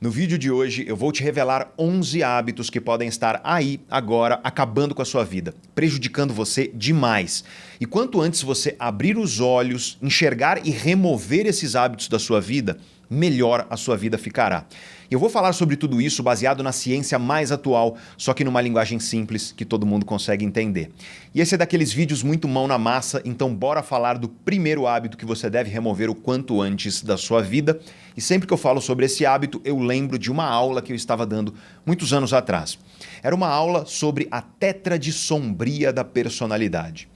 No vídeo de hoje eu vou te revelar 11 hábitos que podem estar aí, agora, acabando com a sua vida, prejudicando você demais. E quanto antes você abrir os olhos, enxergar e remover esses hábitos da sua vida, melhor a sua vida ficará. Eu vou falar sobre tudo isso baseado na ciência mais atual, só que numa linguagem simples que todo mundo consegue entender. E esse é daqueles vídeos muito mão na massa, então bora falar do primeiro hábito que você deve remover o quanto antes da sua vida. E sempre que eu falo sobre esse hábito, eu lembro de uma aula que eu estava dando muitos anos atrás. Era uma aula sobre a tétrade sombria da personalidade.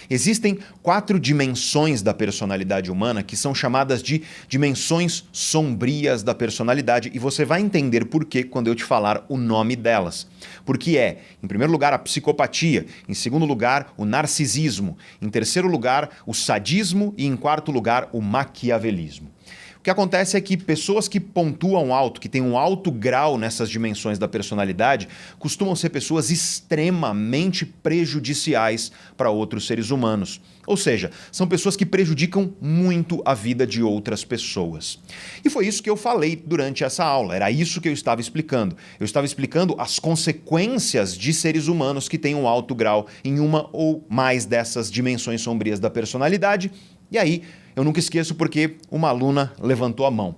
Existem 4 dimensões da personalidade humana que são chamadas de dimensões sombrias da personalidade e você vai entender por quê quando eu te falar o nome delas. Porque é, em primeiro lugar, a psicopatia, em segundo lugar, o narcisismo, em terceiro lugar, o sadismo e em quarto lugar, o maquiavelismo. O que acontece é que pessoas que pontuam alto, que têm um alto grau nessas dimensões da personalidade, costumam ser pessoas extremamente prejudiciais para outros seres humanos. Ou seja, são pessoas que prejudicam muito a vida de outras pessoas. E foi isso que eu falei durante essa aula, era isso que eu estava explicando. Eu estava explicando as consequências de seres humanos que têm um alto grau em uma ou mais dessas dimensões sombrias da personalidade. E aí, eu nunca esqueço porque uma aluna levantou a mão.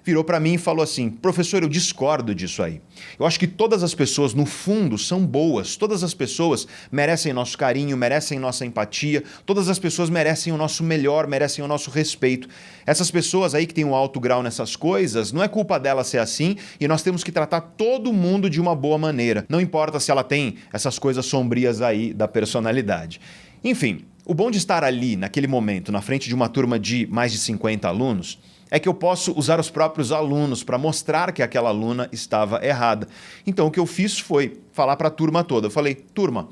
Virou para mim e falou assim: professor, eu discordo disso aí. Eu acho que todas as pessoas, no fundo, são boas. Todas as pessoas merecem nosso carinho, merecem nossa empatia. Todas as pessoas merecem o nosso melhor, merecem o nosso respeito. Essas pessoas aí que têm um alto grau nessas coisas, não é culpa delas ser assim e nós temos que tratar todo mundo de uma boa maneira. Não importa se ela tem essas coisas sombrias aí da personalidade. Enfim, o bom de estar ali, naquele momento, na frente de uma turma de mais de 50 alunos, é que eu posso usar os próprios alunos para mostrar que aquela aluna estava errada. Então o que eu fiz foi falar para a turma toda. Eu falei: turma,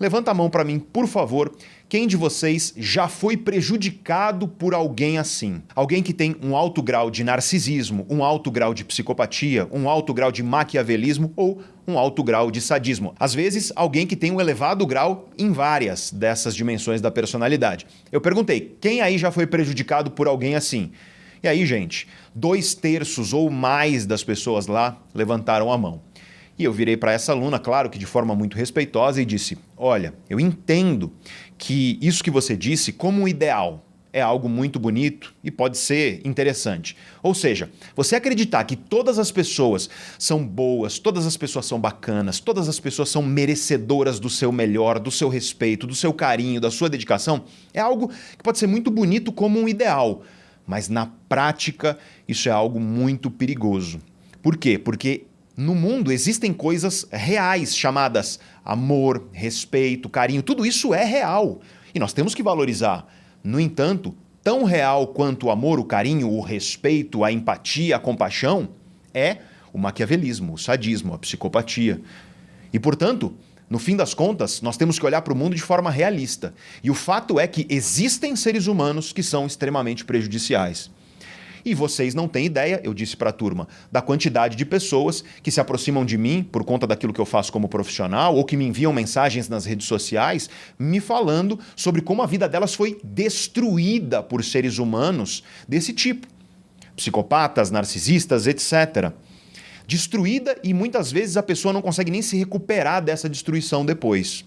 levanta a mão para mim, por favor. Quem de vocês já foi prejudicado por alguém assim? Alguém que tem um alto grau de narcisismo, um alto grau de psicopatia, um alto grau de maquiavelismo ou um alto grau de sadismo. Às vezes, alguém que tem um elevado grau em várias dessas dimensões da personalidade. Eu perguntei: quem aí já foi prejudicado por alguém assim? E aí, gente, 2/3 ou mais das pessoas lá levantaram a mão. E eu virei para essa aluna, claro que de forma muito respeitosa, e disse: olha, eu entendo que isso que você disse como um ideal é algo muito bonito e pode ser interessante. Ou seja, você acreditar que todas as pessoas são boas, todas as pessoas são bacanas, todas as pessoas são merecedoras do seu melhor, do seu respeito, do seu carinho, da sua dedicação, é algo que pode ser muito bonito como um ideal, mas na prática isso é algo muito perigoso. Por quê? Porque no mundo existem coisas reais chamadas amor, respeito, carinho, tudo isso é real e nós temos que valorizar. No entanto, tão real quanto o amor, o carinho, o respeito, a empatia, a compaixão, é o maquiavelismo, o sadismo, a psicopatia. E, portanto, no fim das contas, nós temos que olhar para o mundo de forma realista. E o fato é que existem seres humanos que são extremamente prejudiciais. E vocês não têm ideia, eu disse para a turma, da quantidade de pessoas que se aproximam de mim por conta daquilo que eu faço como profissional ou que me enviam mensagens nas redes sociais me falando sobre como a vida delas foi destruída por seres humanos desse tipo. Psicopatas, narcisistas, etc. Destruída e muitas vezes a pessoa não consegue nem se recuperar dessa destruição depois.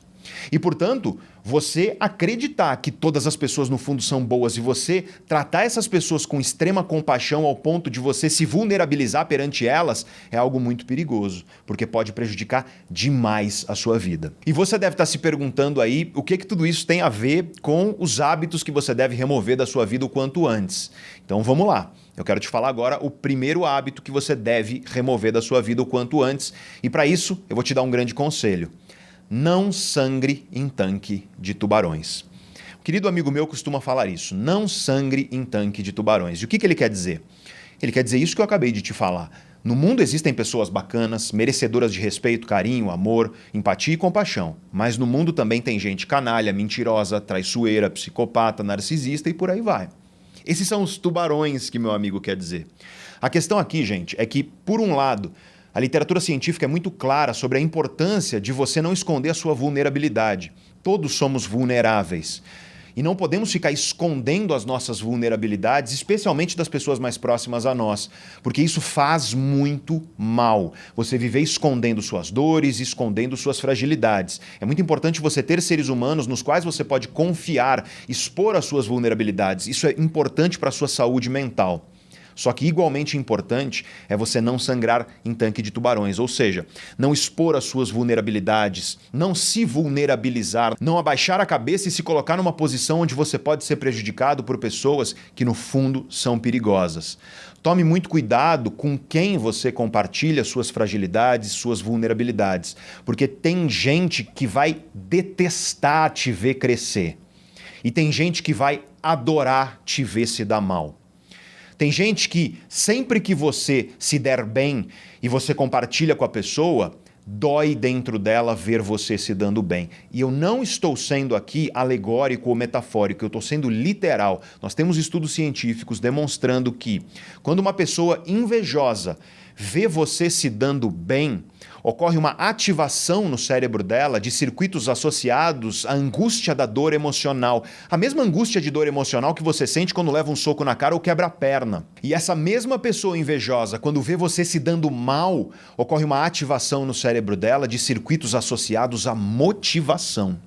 E, portanto, você acreditar que todas as pessoas no fundo são boas e você tratar essas pessoas com extrema compaixão ao ponto de você se vulnerabilizar perante elas é algo muito perigoso, porque pode prejudicar demais a sua vida. E você deve estar se perguntando aí o que tudo isso tem a ver com os hábitos que você deve remover da sua vida o quanto antes. Então vamos lá. Eu quero te falar agora o primeiro hábito que você deve remover da sua vida o quanto antes. E para isso eu vou te dar um grande conselho. Não sangre em tanque de tubarões. Um querido amigo meu costuma falar isso. Não sangre em tanque de tubarões. E o que ele quer dizer? Ele quer dizer isso que eu acabei de te falar. No mundo existem pessoas bacanas, merecedoras de respeito, carinho, amor, empatia e compaixão. Mas no mundo também tem gente canalha, mentirosa, traiçoeira, psicopata, narcisista e por aí vai. Esses são os tubarões que meu amigo quer dizer. A questão aqui, gente, é que, por um lado, a literatura científica é muito clara sobre a importância de você não esconder a sua vulnerabilidade. Todos somos vulneráveis. E não podemos ficar escondendo as nossas vulnerabilidades, especialmente das pessoas mais próximas a nós, porque isso faz muito mal. Você viver escondendo suas dores, escondendo suas fragilidades. É muito importante você ter seres humanos nos quais você pode confiar, expor as suas vulnerabilidades. Isso é importante para a sua saúde mental. Só que igualmente importante é você não sangrar em tanque de tubarões, ou seja, não expor as suas vulnerabilidades, não se vulnerabilizar, não abaixar a cabeça e se colocar numa posição onde você pode ser prejudicado por pessoas que no fundo são perigosas. Tome muito cuidado com quem você compartilha suas fragilidades, suas vulnerabilidades, porque tem gente que vai detestar te ver crescer e tem gente que vai adorar te ver se dar mal. Tem gente que, sempre que você se der bem e você compartilha com a pessoa, dói dentro dela ver você se dando bem. E eu não estou sendo aqui alegórico ou metafórico, eu estou sendo literal. Nós temos estudos científicos demonstrando que, quando uma pessoa invejosa vê você se dando bem, ocorre uma ativação no cérebro dela de circuitos associados à angústia da dor emocional. A mesma angústia de dor emocional que você sente quando leva um soco na cara ou quebra a perna. E essa mesma pessoa invejosa, quando vê você se dando mal, ocorre uma ativação no cérebro dela de circuitos associados à motivação.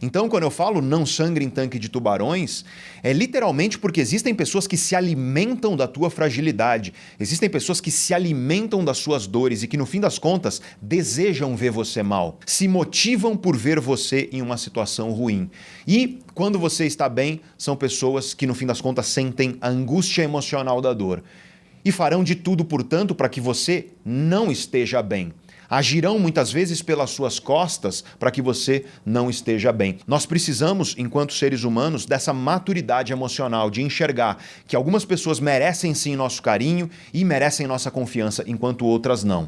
Então, quando eu falo não sangre em tanque de tubarões, é literalmente porque existem pessoas que se alimentam da tua fragilidade, existem pessoas que se alimentam das suas dores e que, no fim das contas, desejam ver você mal, se motivam por ver você em uma situação ruim. E, quando você está bem, são pessoas que, no fim das contas, sentem a angústia emocional da dor. E farão de tudo, portanto, para que você não esteja bem. Agirão muitas vezes pelas suas costas para que você não esteja bem. Nós precisamos, enquanto seres humanos, dessa maturidade emocional de enxergar que algumas pessoas merecem sim nosso carinho e merecem nossa confiança, enquanto outras não.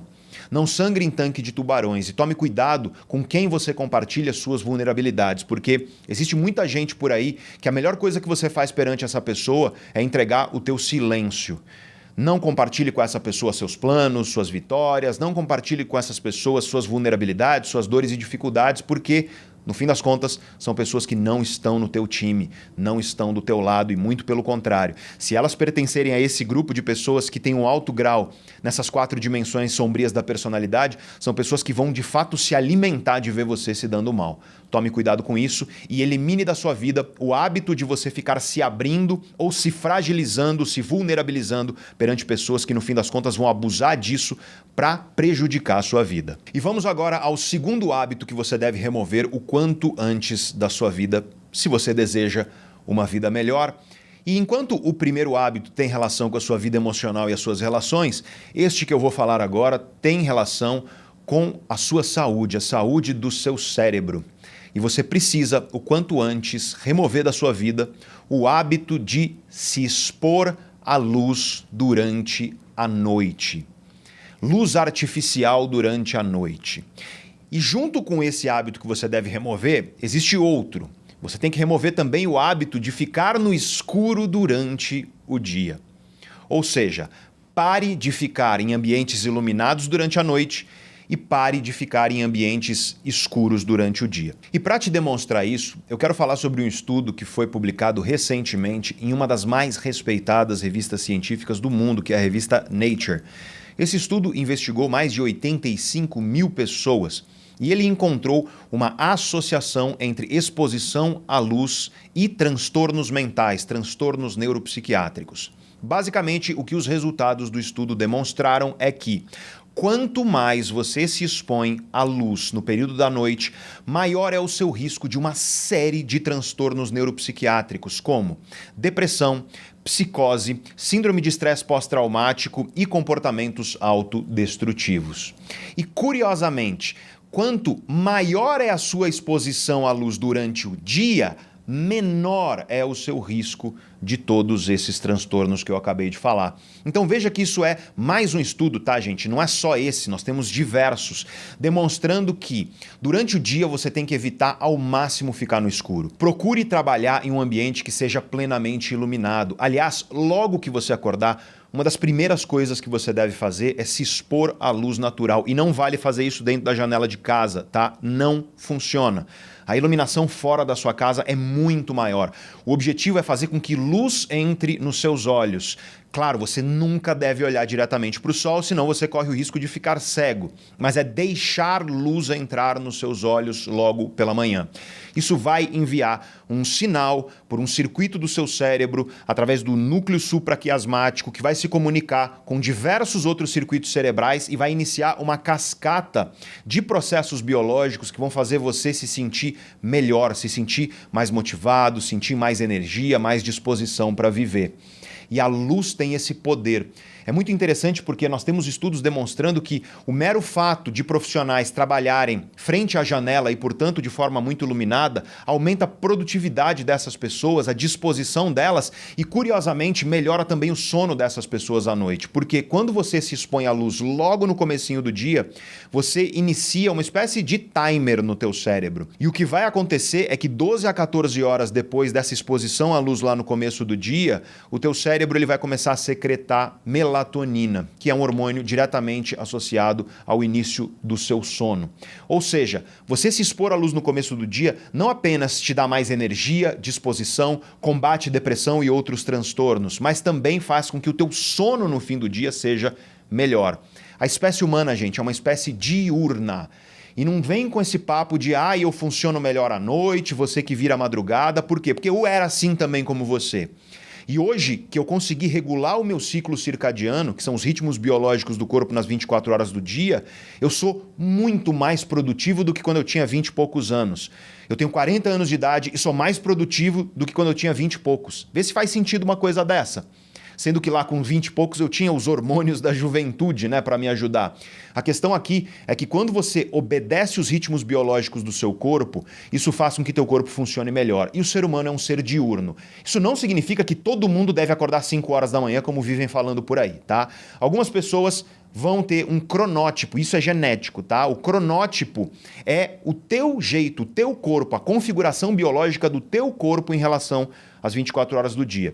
Não sangre em tanque de tubarões e tome cuidado com quem você compartilha suas vulnerabilidades, porque existe muita gente por aí que a melhor coisa que você faz perante essa pessoa é entregar o teu silêncio. Não compartilhe com essa pessoa seus planos, suas vitórias, não compartilhe com essas pessoas suas vulnerabilidades, suas dores e dificuldades, porque, no fim das contas, são pessoas que não estão no teu time, não estão do teu lado e muito pelo contrário. Se elas pertencerem a esse grupo de pessoas que têm um alto grau nessas 4 dimensões sombrias da personalidade, são pessoas que vão de fato se alimentar de ver você se dando mal. Tome cuidado com isso e elimine da sua vida o hábito de você ficar se abrindo ou se fragilizando, se vulnerabilizando perante pessoas que, no fim das contas, vão abusar disso para prejudicar a sua vida. E vamos agora ao segundo hábito que você deve remover o quanto antes da sua vida, se você deseja uma vida melhor. E enquanto o primeiro hábito tem relação com a sua vida emocional e as suas relações, este que eu vou falar agora tem relação com a sua saúde, a saúde do seu cérebro. E você precisa, o quanto antes, remover da sua vida o hábito de se expor à luz durante a noite. Luz artificial durante a noite. E junto com esse hábito que você deve remover, existe outro. Você tem que remover também o hábito de ficar no escuro durante o dia. Ou seja, pare de ficar em ambientes iluminados durante a noite e pare de ficar em ambientes escuros durante o dia. E para te demonstrar isso, eu quero falar sobre um estudo que foi publicado recentemente em uma das mais respeitadas revistas científicas do mundo, que é a revista Nature. Esse estudo investigou mais de 85 mil pessoas e ele encontrou uma associação entre exposição à luz e transtornos mentais, transtornos neuropsiquiátricos. Basicamente, o que os resultados do estudo demonstraram é que quanto mais você se expõe à luz no período da noite, maior é o seu risco de uma série de transtornos neuropsiquiátricos, como depressão, psicose, síndrome de estresse pós-traumático e comportamentos autodestrutivos. E, curiosamente, quanto maior é a sua exposição à luz durante o dia, menor é o seu risco de todos esses transtornos que eu acabei de falar. Então veja que isso é mais um estudo, tá, gente? Não é só esse, nós temos diversos, demonstrando que durante o dia você tem que evitar ao máximo ficar no escuro. Procure trabalhar em um ambiente que seja plenamente iluminado. Aliás, logo que você acordar, uma das primeiras coisas que você deve fazer é se expor à luz natural. E não vale fazer isso dentro da janela de casa, tá? Não funciona. A iluminação fora da sua casa é muito maior. O objetivo é fazer com que luz entre nos seus olhos. Claro, você nunca deve olhar diretamente para o sol, senão você corre o risco de ficar cego. Mas é deixar luz entrar nos seus olhos logo pela manhã. Isso vai enviar um sinal por um circuito do seu cérebro, através do núcleo supraquiasmático, que vai se comunicar com diversos outros circuitos cerebrais e vai iniciar uma cascata de processos biológicos que vão fazer você se sentir melhor, se sentir mais motivado, sentir mais energia, mais disposição para viver. E a luz tem esse poder. É muito interessante porque nós temos estudos demonstrando que o mero fato de profissionais trabalharem frente à janela e, portanto, de forma muito iluminada, aumenta a produtividade dessas pessoas, a disposição delas e, curiosamente, melhora também o sono dessas pessoas à noite. Porque quando você se expõe à luz logo no comecinho do dia, você inicia uma espécie de timer no teu cérebro. E o que vai acontecer é que 12 a 14 horas depois dessa exposição à luz lá no começo do dia, o teu cérebro ele vai começar a secretar melatonina, que é um hormônio diretamente associado ao início do seu sono. Ou seja, você se expor à luz no começo do dia não apenas te dá mais energia, disposição, combate depressão e outros transtornos, mas também faz com que o teu sono no fim do dia seja melhor. A espécie humana, gente, é uma espécie diurna. E não vem com esse papo de eu funciono melhor à noite, você que vira madrugada. Por quê? Porque eu era assim também como você. E hoje que eu consegui regular o meu ciclo circadiano, que são os ritmos biológicos do corpo nas 24 horas do dia, eu sou muito mais produtivo do que quando eu tinha 20 e poucos anos. Eu tenho 40 anos de idade e sou mais produtivo do que quando eu tinha 20 e poucos. Vê se faz sentido uma coisa dessa. Sendo que lá com 20 e poucos eu tinha os hormônios da juventude, né, para me ajudar. A questão aqui é que quando você obedece os ritmos biológicos do seu corpo, isso faz com que teu corpo funcione melhor. E o ser humano é um ser diurno. Isso não significa que todo mundo deve acordar às 5 horas da manhã, como vivem falando por aí, tá? Algumas pessoas vão ter um cronótipo, isso é genético, tá? O cronótipo é o teu jeito, o teu corpo, a configuração biológica do teu corpo em relação às 24 horas do dia.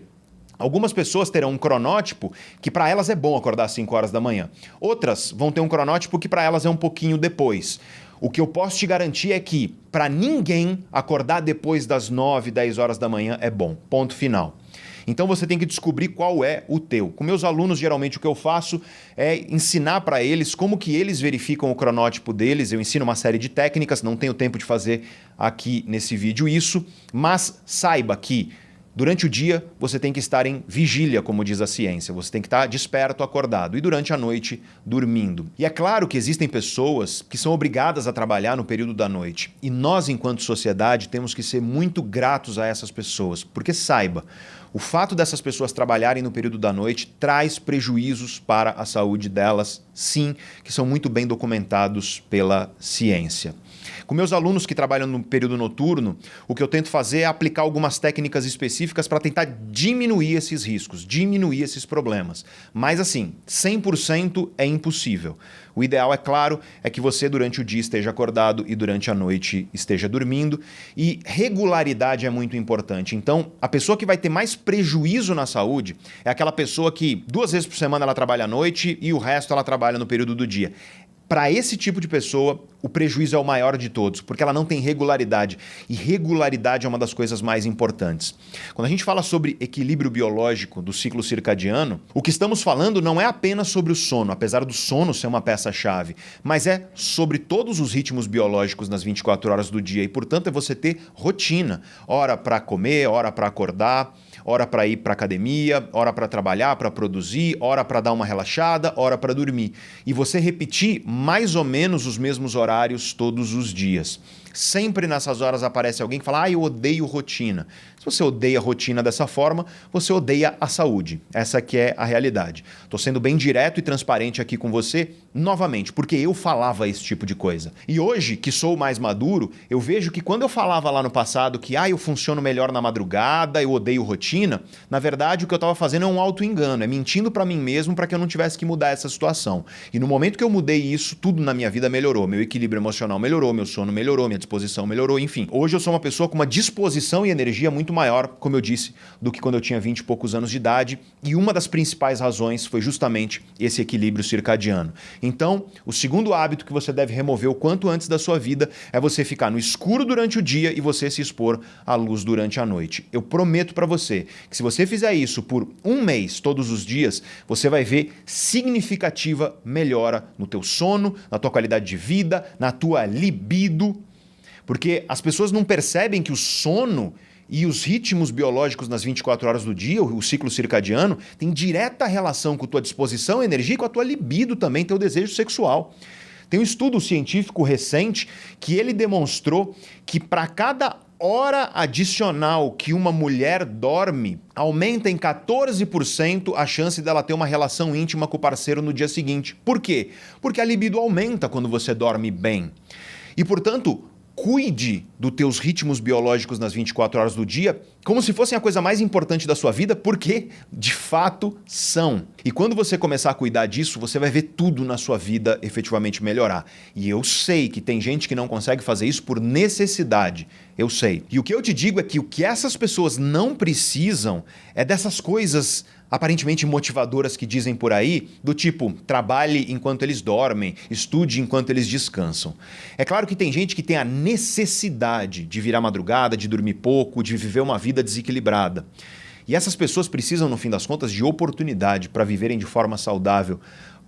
Algumas pessoas terão um cronótipo que para elas é bom acordar às 5 horas da manhã. Outras vão ter um cronótipo que para elas é um pouquinho depois. O que eu posso te garantir é que para ninguém acordar depois das 9, 10 horas da manhã é bom. Ponto final. Então você tem que descobrir qual é o teu. Com meus alunos, geralmente o que eu faço é ensinar para eles como que eles verificam o cronótipo deles. Eu ensino uma série de técnicas, não tenho tempo de fazer aqui nesse vídeo isso, mas saiba que durante o dia, você tem que estar em vigília, como diz a ciência. Você tem que estar desperto, acordado. E durante a noite, dormindo. E é claro que existem pessoas que são obrigadas a trabalhar no período da noite. E nós, enquanto sociedade, temos que ser muito gratos a essas pessoas. Porque saiba, o fato dessas pessoas trabalharem no período da noite traz prejuízos para a saúde delas, sim, que são muito bem documentados pela ciência. Com meus alunos que trabalham no período noturno, o que eu tento fazer é aplicar algumas técnicas específicas para tentar diminuir esses riscos, diminuir esses problemas. Mas assim, 100% é impossível. O ideal, é claro, é que você durante o dia esteja acordado e durante a noite esteja dormindo. E regularidade é muito importante. Então, a pessoa que vai ter mais prejuízo na saúde é aquela pessoa que 2 vezes por semana ela trabalha à noite e o resto ela trabalha no período do dia. Para esse tipo de pessoa, o prejuízo é o maior de todos, porque ela não tem regularidade. E regularidade é uma das coisas mais importantes. Quando a gente fala sobre equilíbrio biológico do ciclo circadiano, o que estamos falando não é apenas sobre o sono, apesar do sono ser uma peça-chave, mas é sobre todos os ritmos biológicos nas 24 horas do dia. E, portanto, é você ter rotina. Hora para comer, hora para acordar, hora para ir para academia, hora para trabalhar, para produzir, hora para dar uma relaxada, hora para dormir. E você repetir mais ou menos os mesmos horários todos os dias. Sempre nessas horas aparece alguém que fala, eu odeio rotina. Se você odeia a rotina dessa forma, você odeia a saúde. Essa que é a realidade. Estou sendo bem direto e transparente aqui com você, novamente, porque eu falava esse tipo de coisa. E hoje, que sou mais maduro, eu vejo que quando eu falava lá no passado que eu funciono melhor na madrugada, eu odeio rotina, na verdade o que eu estava fazendo é um auto-engano, é mentindo para mim mesmo para que eu não tivesse que mudar essa situação. E no momento que eu mudei isso, tudo na minha vida melhorou. Meu equilíbrio emocional melhorou, meu sono melhorou, minha disposição melhorou, enfim. Hoje eu sou uma pessoa com uma disposição e energia muito muito maior, como eu disse, do que quando eu tinha 20 e poucos anos de idade, e uma das principais razões foi justamente esse equilíbrio circadiano. Então, o segundo hábito que você deve remover o quanto antes da sua vida é você ficar no escuro durante o dia e você se expor à luz durante a noite. Eu prometo para você que se você fizer isso por um mês, todos os dias, você vai ver significativa melhora no teu sono, na tua qualidade de vida, na tua libido, porque as pessoas não percebem que o sono e os ritmos biológicos nas 24 horas do dia, o ciclo circadiano, tem direta relação com a tua disposição, energia e com a tua libido também, teu desejo sexual. Tem um estudo científico recente que ele demonstrou que para cada hora adicional que uma mulher dorme, aumenta em 14% a chance dela ter uma relação íntima com o parceiro no dia seguinte. Por quê? Porque a libido aumenta quando você dorme bem. E, portanto, cuide dos teus ritmos biológicos nas 24 horas do dia como se fossem a coisa mais importante da sua vida, porque de fato são. E quando você começar a cuidar disso, você vai ver tudo na sua vida efetivamente melhorar. E eu sei que tem gente que não consegue fazer isso por necessidade. Eu sei. E o que eu te digo é que o que essas pessoas não precisam é dessas coisas aparentemente motivadoras que dizem por aí, do tipo, trabalhe enquanto eles dormem, estude enquanto eles descansam. É claro que tem gente que tem a necessidade de virar madrugada, de dormir pouco, de viver uma vida desequilibrada. E essas pessoas precisam, no fim das contas, de oportunidade para viverem de forma saudável,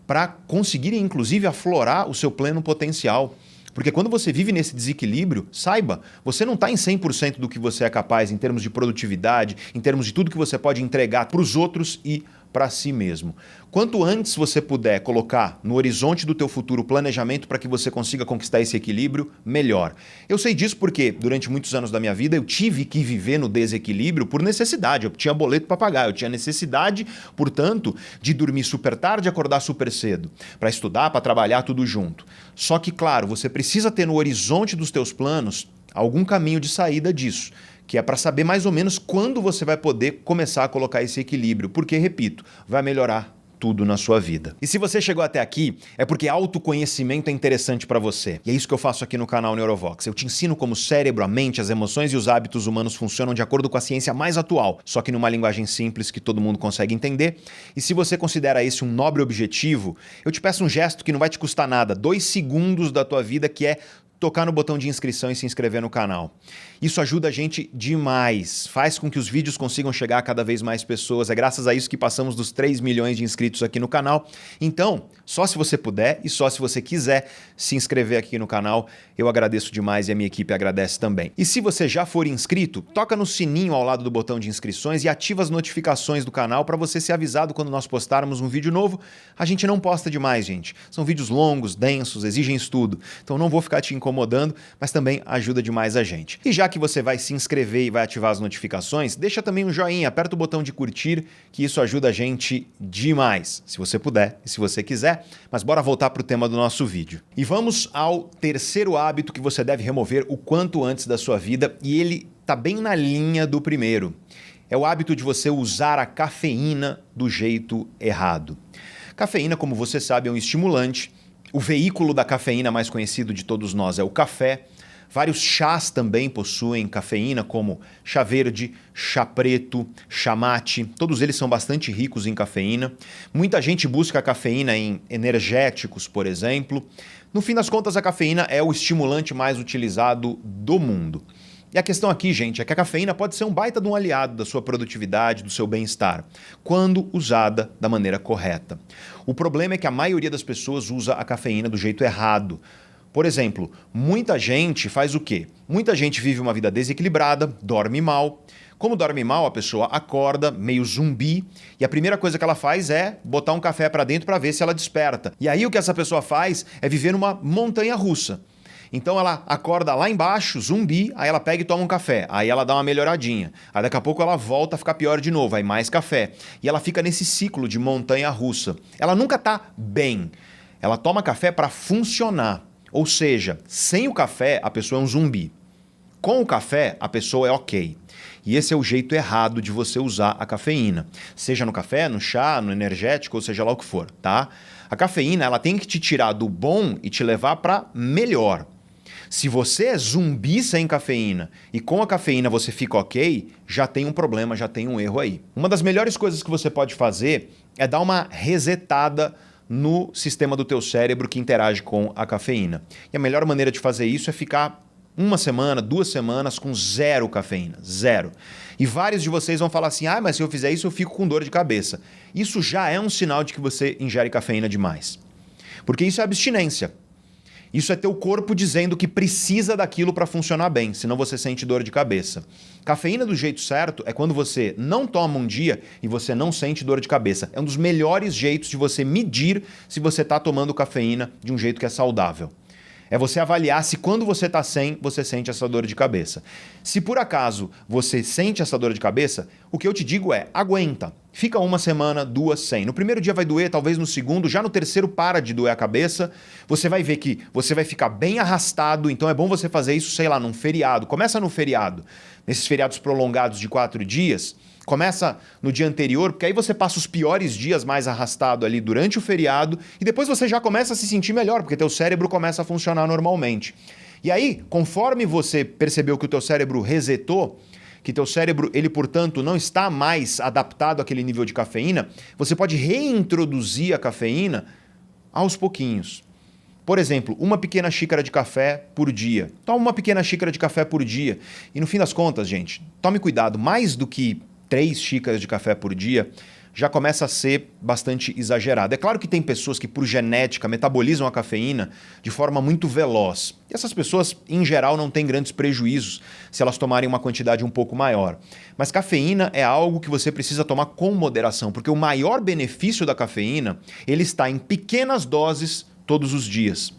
para conseguirem, inclusive, aflorar o seu pleno potencial. Porque quando você vive nesse desequilíbrio, saiba, você não está em 100% do que você é capaz em termos de produtividade, em termos de tudo que você pode entregar para os outros e para si mesmo. Quanto antes você puder colocar no horizonte do teu futuro planejamento para que você consiga conquistar esse equilíbrio, melhor. Eu sei disso porque durante muitos anos da minha vida eu tive que viver no desequilíbrio por necessidade. Eu tinha boleto para pagar, eu tinha necessidade, portanto, de dormir super tarde e acordar super cedo, para estudar, para trabalhar tudo junto. Só que, claro, você precisa ter no horizonte dos teus planos algum caminho de saída disso, que é para saber mais ou menos quando você vai poder começar a colocar esse equilíbrio, porque, repito, vai melhorar tudo na sua vida. E se você chegou até aqui, é porque autoconhecimento é interessante para você. E é isso que eu faço aqui no canal Neurovox. Eu te ensino como o cérebro, a mente, as emoções e os hábitos humanos funcionam de acordo com a ciência mais atual, só que numa linguagem simples que todo mundo consegue entender. E se você considera esse um nobre objetivo, eu te peço um gesto que não vai te custar nada, 2 segundos da tua vida, que é tocar no botão de inscrição e se inscrever no canal. Isso ajuda a gente demais, faz com que os vídeos consigam chegar a cada vez mais pessoas, é graças a isso que passamos dos 3 milhões de inscritos aqui no canal. Então, só se você puder e só se você quiser se inscrever aqui no canal, eu agradeço demais e a minha equipe agradece também. E se você já for inscrito, toca no sininho ao lado do botão de inscrições e ativa as notificações do canal para você ser avisado quando nós postarmos um vídeo novo. A gente não posta demais, gente. São vídeos longos, densos, exigem estudo, então não vou ficar te incomodando, mas também ajuda demais a gente. E já que você vai se inscrever e vai ativar as notificações, deixa também um joinha, aperta o botão de curtir, que isso ajuda a gente demais, se você puder e se você quiser. Mas bora voltar para o tema do nosso vídeo. E vamos ao terceiro hábito que você deve remover o quanto antes da sua vida, e ele está bem na linha do primeiro. É o hábito de você usar a cafeína do jeito errado. Cafeína, como você sabe, é um estimulante. O veículo da cafeína mais conhecido de todos nós é o café. Vários chás também possuem cafeína, como chá verde, chá preto, chá mate. Todos eles são bastante ricos em cafeína. Muita gente busca a cafeína em energéticos, por exemplo. No fim das contas, a cafeína é o estimulante mais utilizado do mundo. E a questão aqui, gente, é que a cafeína pode ser um baita de um aliado da sua produtividade, do seu bem-estar, quando usada da maneira correta. O problema é que a maioria das pessoas usa a cafeína do jeito errado. Por exemplo, muita gente faz o quê? Muita gente vive uma vida desequilibrada, dorme mal. Como dorme mal, a pessoa acorda meio zumbi e a primeira coisa que ela faz é botar um café para dentro para ver se ela desperta. E aí o que essa pessoa faz é viver numa montanha russa. Então ela acorda lá embaixo, zumbi, aí ela pega e toma um café, aí ela dá uma melhoradinha, aí daqui a pouco ela volta a ficar pior de novo, aí mais café. E ela fica nesse ciclo de montanha russa. Ela nunca tá bem, ela toma café para funcionar. Ou seja, sem o café a pessoa é um zumbi. Com o café a pessoa é ok. E esse é o jeito errado de você usar a cafeína. Seja no café, no chá, no energético, ou seja lá o que for, tá? A cafeína ela tem que te tirar do bom e te levar para melhor. Se você é zumbi sem cafeína e com a cafeína você fica ok, já tem um problema, já tem um erro aí. Uma das melhores coisas que você pode fazer é dar uma resetada no sistema do teu cérebro que interage com a cafeína. E a melhor maneira de fazer isso é ficar uma semana, 2 semanas com zero cafeína, zero. E vários de vocês vão falar assim, mas se eu fizer isso eu fico com dor de cabeça. Isso já é um sinal de que você ingere cafeína demais. Porque isso é abstinência. Isso é teu corpo dizendo que precisa daquilo para funcionar bem, senão você sente dor de cabeça. Cafeína do jeito certo é quando você não toma um dia e você não sente dor de cabeça. É um dos melhores jeitos de você medir se você está tomando cafeína de um jeito que é saudável. É você avaliar se quando você está sem, você sente essa dor de cabeça. Se por acaso você sente essa dor de cabeça, o que eu te digo é, aguenta. Fica 1 semana, 2 sem. No primeiro dia vai doer, talvez no segundo, já no terceiro para de doer a cabeça. Você vai ver que você vai ficar bem arrastado, então é bom você fazer isso, sei lá, num feriado. Começa no feriado, nesses feriados prolongados de 4 dias. Começa no dia anterior, porque aí você passa os piores dias mais arrastado ali durante o feriado e depois você já começa a se sentir melhor, porque teu cérebro começa a funcionar normalmente. E aí, conforme você percebeu que o teu cérebro resetou, que teu cérebro, ele, portanto, não está mais adaptado àquele nível de cafeína, você pode reintroduzir a cafeína aos pouquinhos. Por exemplo, 1 pequena xícara de café por dia. Toma 1 pequena xícara de café por dia. E no fim das contas, gente, tome cuidado, mais do que 3 xícaras de café por dia, já começa a ser bastante exagerado. É claro que tem pessoas que, por genética, metabolizam a cafeína de forma muito veloz. E essas pessoas, em geral, não têm grandes prejuízos se elas tomarem uma quantidade um pouco maior. Mas cafeína é algo que você precisa tomar com moderação, porque o maior benefício da cafeína, ele está em pequenas doses todos os dias.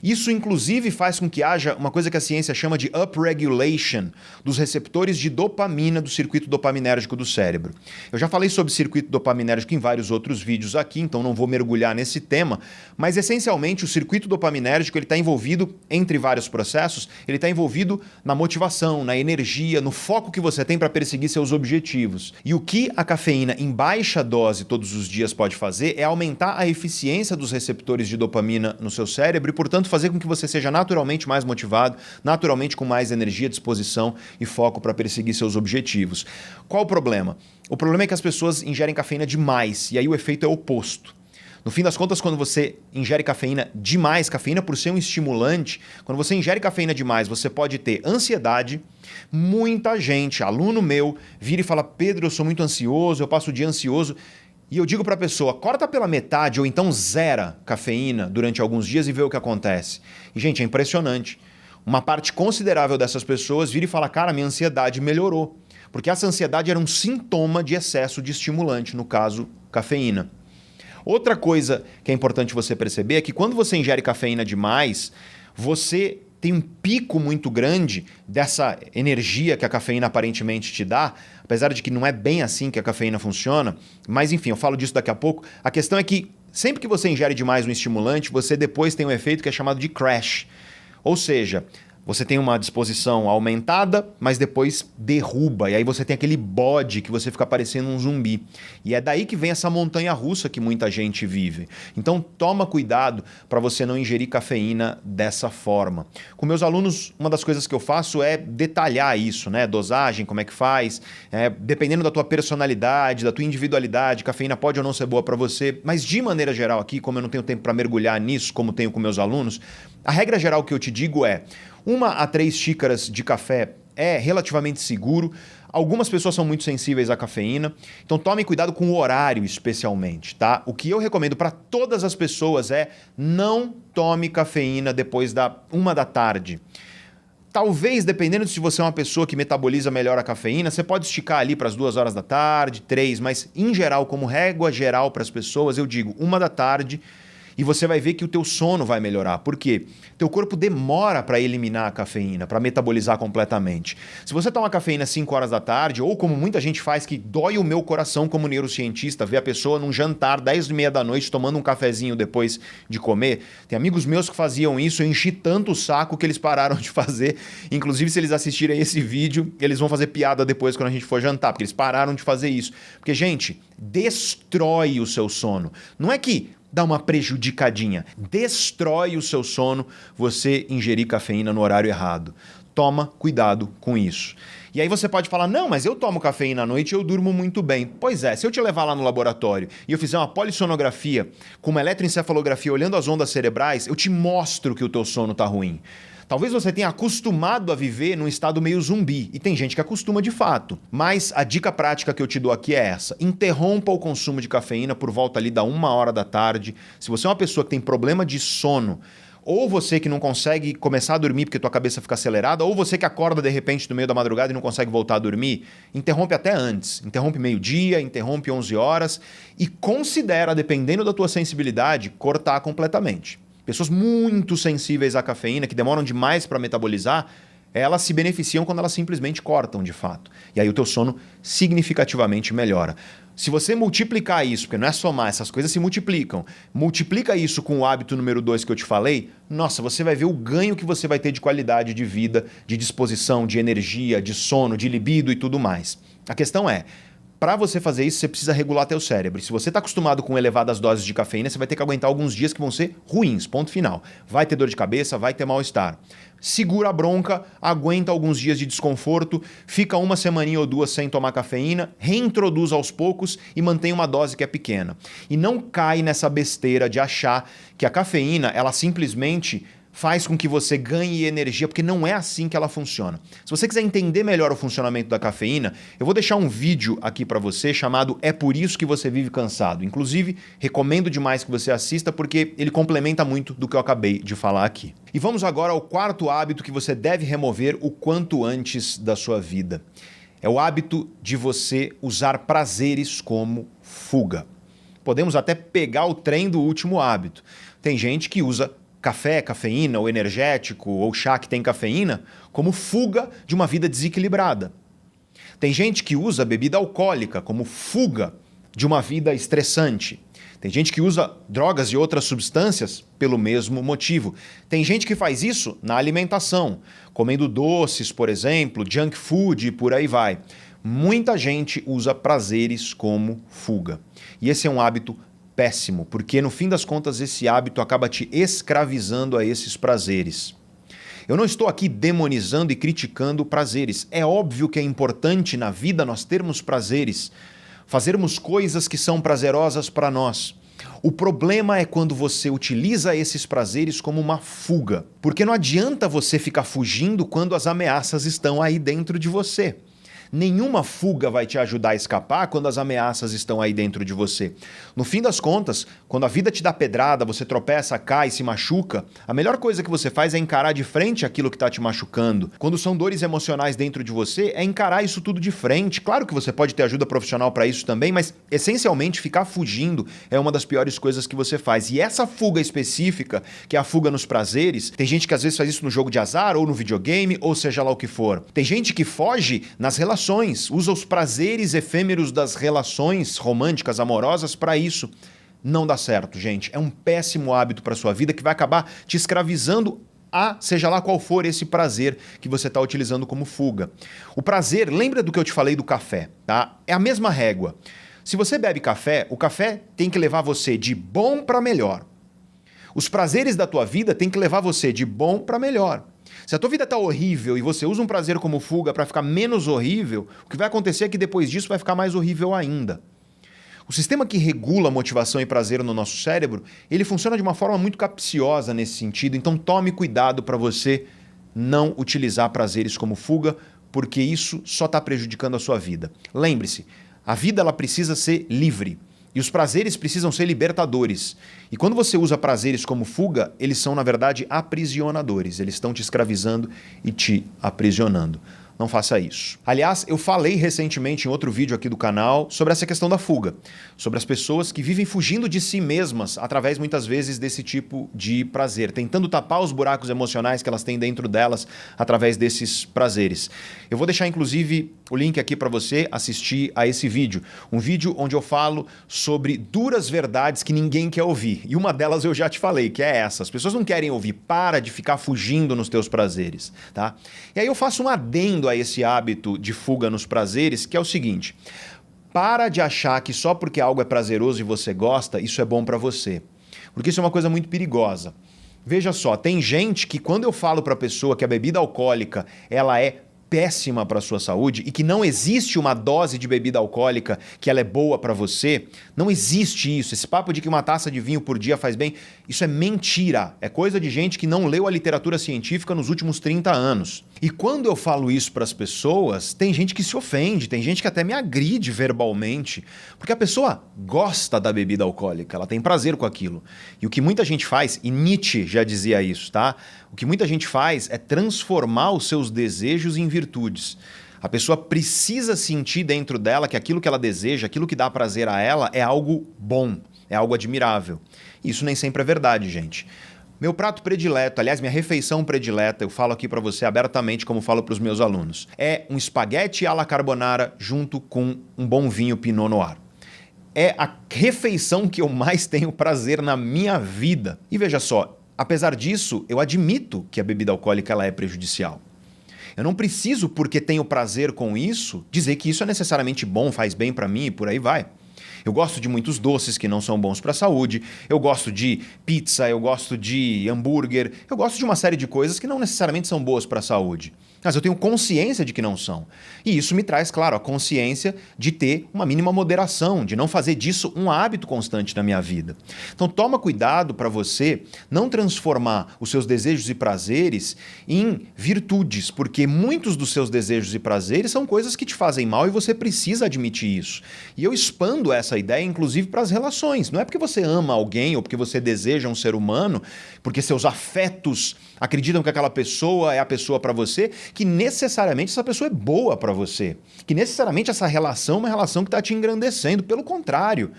Isso, inclusive, faz com que haja uma coisa que a ciência chama de upregulation dos receptores de dopamina do circuito dopaminérgico do cérebro. Eu já falei sobre circuito dopaminérgico em vários outros vídeos aqui, então não vou mergulhar nesse tema, mas essencialmente o circuito dopaminérgico está envolvido, entre vários processos, ele está envolvido na motivação, na energia, no foco que você tem para perseguir seus objetivos. E o que a cafeína em baixa dose todos os dias pode fazer é aumentar a eficiência dos receptores de dopamina no seu cérebro e, portanto, fazer com que você seja naturalmente mais motivado, naturalmente com mais energia, disposição e foco para perseguir seus objetivos. Qual o problema? O problema é que as pessoas ingerem cafeína demais e aí o efeito é oposto. No fim das contas, quando você ingere cafeína demais, cafeína por ser um estimulante, quando você ingere cafeína demais, você pode ter ansiedade. Muita gente, aluno meu, vira e fala, Pedro, eu sou muito ansioso, eu passo o dia ansioso. E eu digo para a pessoa, corta pela metade ou então zera cafeína durante alguns dias e vê o que acontece. E, gente, é impressionante. Uma parte considerável dessas pessoas vira e fala, cara, minha ansiedade melhorou. Porque essa ansiedade era um sintoma de excesso de estimulante, no caso, cafeína. Outra coisa que é importante você perceber é que quando você ingere cafeína demais, você tem um pico muito grande dessa energia que a cafeína aparentemente te dá, apesar de que não é bem assim que a cafeína funciona, mas enfim, eu falo disso daqui a pouco. A questão é que sempre que você ingere demais um estimulante, você depois tem um efeito que é chamado de crash. Ou seja, você tem uma disposição aumentada, mas depois derruba. E aí você tem aquele bode que você fica parecendo um zumbi. E é daí que vem essa montanha-russa que muita gente vive. Então toma cuidado para você não ingerir cafeína dessa forma. Com meus alunos, uma das coisas que eu faço é detalhar isso, né? Dosagem, como é que faz. Dependendo da tua personalidade, da tua individualidade, cafeína pode ou não ser boa para você. Mas de maneira geral aqui, como eu não tenho tempo para mergulhar nisso, como tenho com meus alunos, a regra geral que eu te digo é 1 a 3 xícaras de café é relativamente seguro. Algumas pessoas são muito sensíveis à cafeína, então tome cuidado com o horário especialmente, tá? O que eu recomendo para todas as pessoas é não tome cafeína depois da 1 da tarde. Talvez, dependendo de se você é uma pessoa que metaboliza melhor a cafeína, você pode esticar ali para as 2 horas da tarde, 3, mas em geral, como régua geral para as pessoas, eu digo 1 da tarde. E você vai ver que o teu sono vai melhorar. Por quê? Teu corpo demora para eliminar a cafeína, para metabolizar completamente. Se você toma cafeína às 5 horas da tarde, ou como muita gente faz, que dói o meu coração como neurocientista, ver a pessoa num jantar 10h30 da noite tomando um cafezinho depois de comer. Tem amigos meus que faziam isso, eu enchi tanto o saco que eles pararam de fazer. Inclusive, se eles assistirem esse vídeo, eles vão fazer piada depois quando a gente for jantar, porque eles pararam de fazer isso. Porque, gente, destrói o seu sono. Não é que dá uma prejudicadinha. Destrói o seu sono você ingerir cafeína no horário errado. Toma cuidado com isso. E aí você pode falar, não, mas eu tomo cafeína à noite e eu durmo muito bem. Pois é, se eu te levar lá no laboratório e eu fizer uma polissonografia com uma eletroencefalografia olhando as ondas cerebrais, eu te mostro que o teu sono está ruim. Talvez você tenha acostumado a viver num estado meio zumbi, e tem gente que acostuma de fato. Mas a dica prática que eu te dou aqui é essa. Interrompa o consumo de cafeína por volta ali da 1h da tarde. Se você é uma pessoa que tem problema de sono, ou você que não consegue começar a dormir porque tua cabeça fica acelerada, ou você que acorda de repente no meio da madrugada e não consegue voltar a dormir, interrompe até antes. Interrompe meio-dia, interrompe 11 horas e considera, dependendo da tua sensibilidade, cortar completamente. Pessoas muito sensíveis à cafeína, que demoram demais para metabolizar, elas se beneficiam quando elas simplesmente cortam de fato. E aí o teu sono significativamente melhora. Se você multiplicar isso, porque não é somar, essas coisas se multiplicam, multiplica isso com o hábito número 2 que eu te falei, nossa, você vai ver o ganho que você vai ter de qualidade de vida, de disposição, de energia, de sono, de libido e tudo mais. A questão é, para você fazer isso, você precisa regular teu cérebro. Se você está acostumado com elevadas doses de cafeína, você vai ter que aguentar alguns dias que vão ser ruins, ponto final. Vai ter dor de cabeça, vai ter mal-estar. Segura a bronca, aguenta alguns dias de desconforto, fica uma semaninha ou duas sem tomar cafeína, reintroduz aos poucos e mantém uma dose que é pequena. E não cai nessa besteira de achar que a cafeína, ela simplesmente faz com que você ganhe energia, porque não é assim que ela funciona. Se você quiser entender melhor o funcionamento da cafeína, eu vou deixar um vídeo aqui para você chamado É Por Isso Que Você Vive Cansado. Inclusive, recomendo demais que você assista porque ele complementa muito do que eu acabei de falar aqui. E vamos agora ao quarto hábito que você deve remover o quanto antes da sua vida. É o hábito de você usar prazeres como fuga. Podemos até pegar o trem do último hábito. Tem gente que usa café, cafeína, ou energético, ou chá que tem cafeína, como fuga de uma vida desequilibrada. Tem gente que usa bebida alcoólica como fuga de uma vida estressante. Tem gente que usa drogas e outras substâncias pelo mesmo motivo. Tem gente que faz isso na alimentação, comendo doces, por exemplo, junk food e por aí vai. Muita gente usa prazeres como fuga. E esse é um hábito péssimo, porque no fim das contas esse hábito acaba te escravizando a esses prazeres. Eu não estou aqui demonizando e criticando prazeres. É óbvio que é importante na vida nós termos prazeres, fazermos coisas que são prazerosas para nós. O problema é quando você utiliza esses prazeres como uma fuga, porque não adianta você ficar fugindo quando as ameaças estão aí dentro de você. Nenhuma fuga vai te ajudar a escapar quando as ameaças estão aí dentro de você. No fim das contas, quando a vida te dá pedrada, você tropeça, cai, se machuca, a melhor coisa que você faz é encarar de frente aquilo que está te machucando. Quando são dores emocionais dentro de você, é encarar isso tudo de frente. Claro que você pode ter ajuda profissional para isso também, mas essencialmente ficar fugindo é uma das piores coisas que você faz. E essa fuga específica, que é a fuga nos prazeres, tem gente que às vezes faz isso no jogo de azar, ou no videogame, ou seja lá o que for. Tem gente que foge nas relações, usa os prazeres efêmeros das relações românticas, amorosas para isso. Não dá certo, gente. É um péssimo hábito para sua vida que vai acabar te escravizando a seja lá qual for esse prazer que você está utilizando como fuga. O prazer, lembra do que eu te falei do café, tá? É a mesma régua. Se você bebe café, o café tem que levar você de bom para melhor. Os prazeres da tua vida têm que levar você de bom para melhor. Se a tua vida está horrível e você usa um prazer como fuga para ficar menos horrível, o que vai acontecer é que depois disso vai ficar mais horrível ainda. O sistema que regula motivação e prazer no nosso cérebro, ele funciona de uma forma muito capciosa nesse sentido, então tome cuidado para você não utilizar prazeres como fuga, porque isso só está prejudicando a sua vida. Lembre-se, a vida ela precisa ser livre. E os prazeres precisam ser libertadores. E quando você usa prazeres como fuga, eles são, na verdade, aprisionadores. Eles estão te escravizando e te aprisionando. Não faça isso. Aliás, eu falei recentemente em outro vídeo aqui do canal sobre essa questão da fuga. Sobre as pessoas que vivem fugindo de si mesmas através, muitas vezes, desse tipo de prazer. Tentando tapar os buracos emocionais que elas têm dentro delas através desses prazeres. Eu vou deixar, inclusive, o link aqui para você assistir a esse vídeo. Um vídeo onde eu falo sobre duras verdades que ninguém quer ouvir. E uma delas eu já te falei, que é essa. As pessoas não querem ouvir. Para de ficar fugindo nos teus prazeres, tá? E aí eu faço um adendo a esse hábito de fuga nos prazeres, que é o seguinte: para de achar que só porque algo é prazeroso e você gosta, isso é bom para você. porque isso é uma coisa muito perigosa. Veja só, tem gente que quando eu falo para a pessoa que a bebida alcoólica ela é péssima para a sua saúde e que não existe uma dose de bebida alcoólica que ela é boa para você, não existe isso. Esse papo de que uma taça de vinho por dia faz bem, isso é mentira. É coisa de gente que não leu a literatura científica nos últimos 30 anos. E quando eu falo isso para as pessoas, tem gente que se ofende, tem gente que até me agride verbalmente, porque a pessoa gosta da bebida alcoólica, ela tem prazer com aquilo. E o que muita gente faz, e Nietzsche já dizia isso, tá? O que muita gente faz é transformar os seus desejos em virtudes. A pessoa precisa sentir dentro dela que aquilo que ela deseja, aquilo que dá prazer a ela é algo bom, é algo admirável. Isso nem sempre é verdade, gente. Meu prato predileto, aliás, minha refeição predileta, eu falo aqui para você abertamente como falo para os meus alunos, é um espaguete alla carbonara junto com um bom vinho Pinot Noir. É a refeição que eu mais tenho prazer na minha vida. E veja só, apesar disso, eu admito que a bebida alcoólica ela é prejudicial. Eu não preciso, porque tenho prazer com isso, dizer que isso é necessariamente bom, faz bem para mim e por aí vai. Eu gosto de muitos doces que não são bons para a saúde, eu gosto de pizza, eu gosto de hambúrguer, eu gosto de uma série de coisas que não necessariamente são boas para a saúde. Mas eu tenho consciência de que não são. E isso me traz, claro, a consciência de ter uma mínima moderação, de não fazer disso um hábito constante na minha vida. Então toma cuidado para você não transformar os seus desejos e prazeres em virtudes, porque muitos dos seus desejos e prazeres são coisas que te fazem mal e você precisa admitir isso. E eu expando essa ideia, inclusive, para as relações. Não é porque você ama alguém ou porque você deseja um ser humano, porque seus afetos acreditam que aquela pessoa é a pessoa para você, que necessariamente essa pessoa é boa para você. Que necessariamente essa relação é uma relação que está te engrandecendo. Pelo contrário,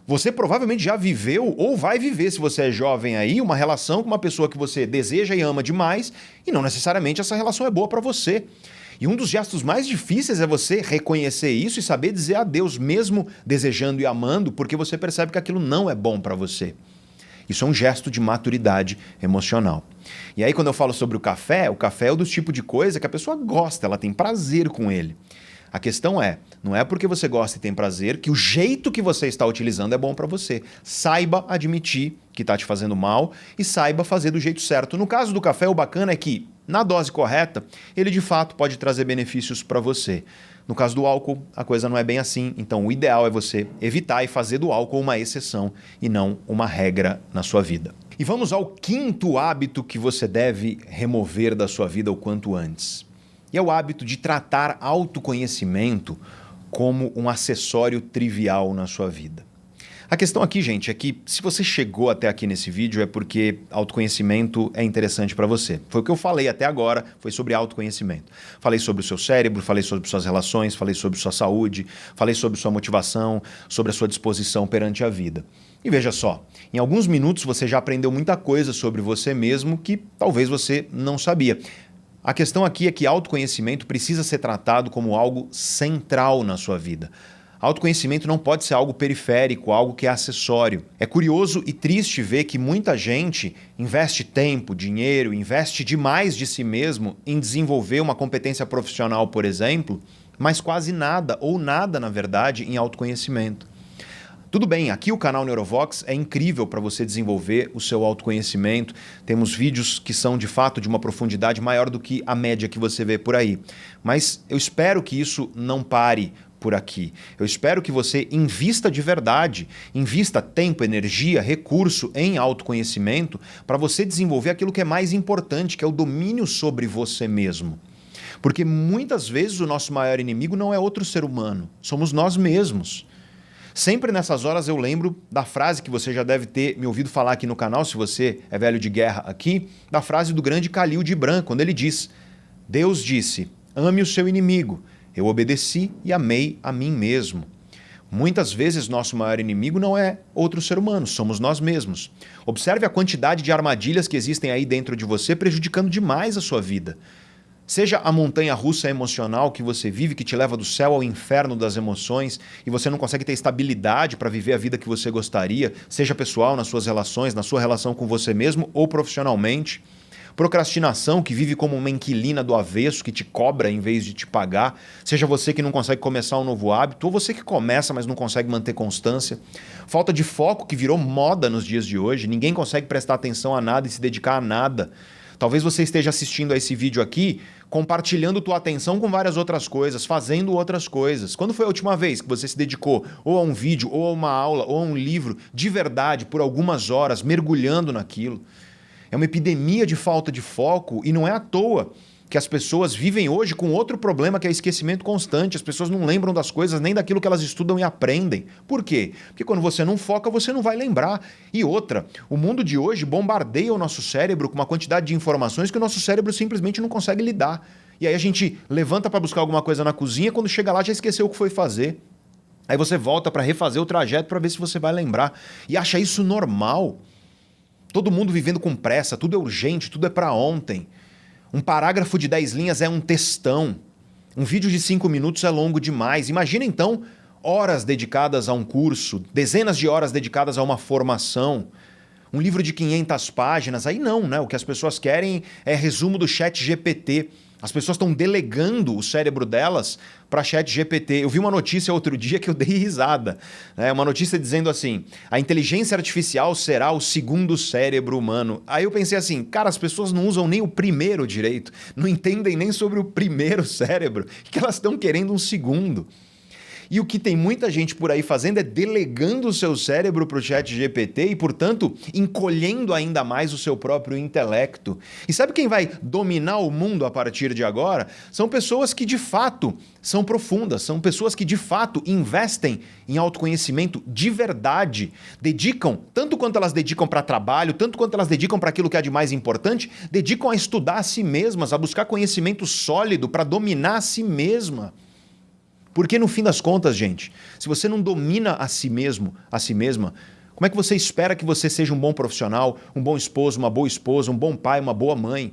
você provavelmente já viveu ou vai viver, se você é jovem aí, uma relação com uma pessoa que você deseja e ama demais e não necessariamente essa relação é boa para você. E um dos gestos mais difíceis é você reconhecer isso e saber dizer adeus, mesmo desejando e amando, porque você percebe que aquilo não é bom para você. Isso é um gesto de maturidade emocional. E aí, quando eu falo sobre o café é o do tipo de coisa que a pessoa gosta, ela tem prazer com ele. A questão é, não é porque você gosta e tem prazer que o jeito que você está utilizando é bom para você. Saiba admitir que está te fazendo mal e saiba fazer do jeito certo. No caso do café, o bacana é que, na dose correta, ele de fato pode trazer benefícios para você. No caso do álcool, a coisa não é bem assim, então o ideal é você evitar e fazer do álcool uma exceção e não uma regra na sua vida. E vamos ao quinto hábito que você deve remover da sua vida o quanto antes. E é o hábito de tratar autoconhecimento como um acessório trivial na sua vida. A questão aqui, gente, é que se você chegou até aqui nesse vídeo é porque autoconhecimento é interessante para você. Foi o que eu falei até agora, foi sobre autoconhecimento. Falei sobre o seu cérebro, falei sobre suas relações, falei sobre sua saúde, falei sobre sua motivação, sobre a sua disposição perante a vida. E veja só, em alguns minutos você já aprendeu muita coisa sobre você mesmo que talvez você não sabia. A questão aqui é que autoconhecimento precisa ser tratado como algo central na sua vida. Autoconhecimento não pode ser algo periférico, algo que é acessório. É curioso e triste ver que muita gente investe tempo, dinheiro, investe demais de si mesmo em desenvolver uma competência profissional, por exemplo, mas quase nada, ou nada, na verdade, em autoconhecimento. Tudo bem, aqui o canal Neurovox é incrível para você desenvolver o seu autoconhecimento. Temos vídeos que são, de fato, de uma profundidade maior do que a média que você vê por aí. Mas eu espero que isso não pare por aqui. Eu espero que você invista de verdade, invista tempo, energia, recurso em autoconhecimento para você desenvolver aquilo que é mais importante, que é o domínio sobre você mesmo. Porque muitas vezes o nosso maior inimigo não é outro ser humano, somos nós mesmos. Sempre nessas horas eu lembro da frase que você já deve ter me ouvido falar aqui no canal, se você é velho de guerra aqui, da frase do grande Khalil Gibran, quando ele diz: Deus disse, ame o seu inimigo. Eu obedeci e amei a mim mesmo. Muitas vezes nosso maior inimigo não é outro ser humano, somos nós mesmos. Observe a quantidade de armadilhas que existem aí dentro de você, prejudicando demais a sua vida. Seja a montanha-russa emocional que você vive, que te leva do céu ao inferno das emoções e você não consegue ter estabilidade para viver a vida que você gostaria, seja pessoal, nas suas relações, na sua relação com você mesmo ou profissionalmente. procrastinação que vive como uma inquilina do avesso, que te cobra em vez de te pagar, seja você que não consegue começar um novo hábito, ou você que começa, mas não consegue manter constância, falta de foco que virou moda nos dias de hoje, ninguém consegue prestar atenção a nada e se dedicar a nada. Talvez você esteja assistindo a esse vídeo aqui, compartilhando tua atenção com várias outras coisas, fazendo outras coisas. Quando foi a última vez que você se dedicou ou a um vídeo, ou a uma aula, ou a um livro, de verdade, por algumas horas, mergulhando naquilo? É uma epidemia de falta de foco e não é à toa que as pessoas vivem hoje com outro problema, que é esquecimento constante. As pessoas não lembram das coisas nem daquilo que elas estudam e aprendem. Por quê? Porque quando você não foca, você não vai lembrar. E outra, o mundo de hoje bombardeia o nosso cérebro com uma quantidade de informações que o nosso cérebro simplesmente não consegue lidar. E aí a gente levanta para buscar alguma coisa na cozinha, quando chega lá já esqueceu o que foi fazer. Aí você volta para refazer o trajeto para ver se você vai lembrar. E acha isso normal. Todo mundo vivendo com pressa, tudo é urgente, tudo é para ontem. Um parágrafo de 10 linhas é um textão. Um vídeo de 5 minutos é longo demais. Imagina então horas dedicadas a um curso, dezenas de horas dedicadas a uma formação. Um livro de 500 páginas, aí não, né? O que as pessoas querem é resumo do ChatGPT. As pessoas estão delegando o cérebro delas para ChatGPT. Eu vi uma notícia outro dia que eu dei risada. Uma notícia dizendo assim, a inteligência artificial será o segundo cérebro humano. Aí eu pensei assim, cara, as pessoas não usam nem o primeiro direito, não entendem nem sobre o primeiro cérebro, que elas estão querendo um segundo. E o que tem muita gente por aí fazendo é delegando o seu cérebro para o ChatGPT e, portanto, encolhendo ainda mais o seu próprio intelecto. E sabe quem vai dominar o mundo a partir de agora? São pessoas que, de fato, são profundas, são pessoas que, de fato, investem em autoconhecimento de verdade, dedicam, tanto quanto elas dedicam para trabalho, tanto quanto elas dedicam para aquilo que é de mais importante, dedicam a estudar a si mesmas, a buscar conhecimento sólido para dominar a si mesma. Porque no fim das contas, gente, se você não domina a si mesmo, a si mesma, como é que você espera que você seja um bom profissional, um bom esposo, uma boa esposa, um bom pai, uma boa mãe?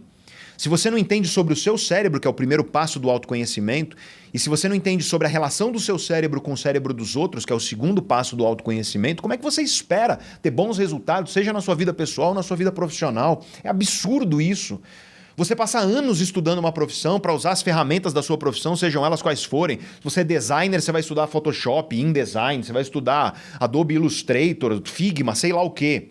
Se você não entende sobre o seu cérebro, que é o primeiro passo do autoconhecimento, e se você não entende sobre a relação do seu cérebro com o cérebro dos outros, que é o segundo passo do autoconhecimento, como é que você espera ter bons resultados, seja na sua vida pessoal ou na sua vida profissional? É absurdo isso. Você passa anos estudando uma profissão para usar as ferramentas da sua profissão, sejam elas quais forem. Se você é designer, você vai estudar Photoshop, InDesign, você vai estudar Adobe Illustrator, Figma, sei lá o quê.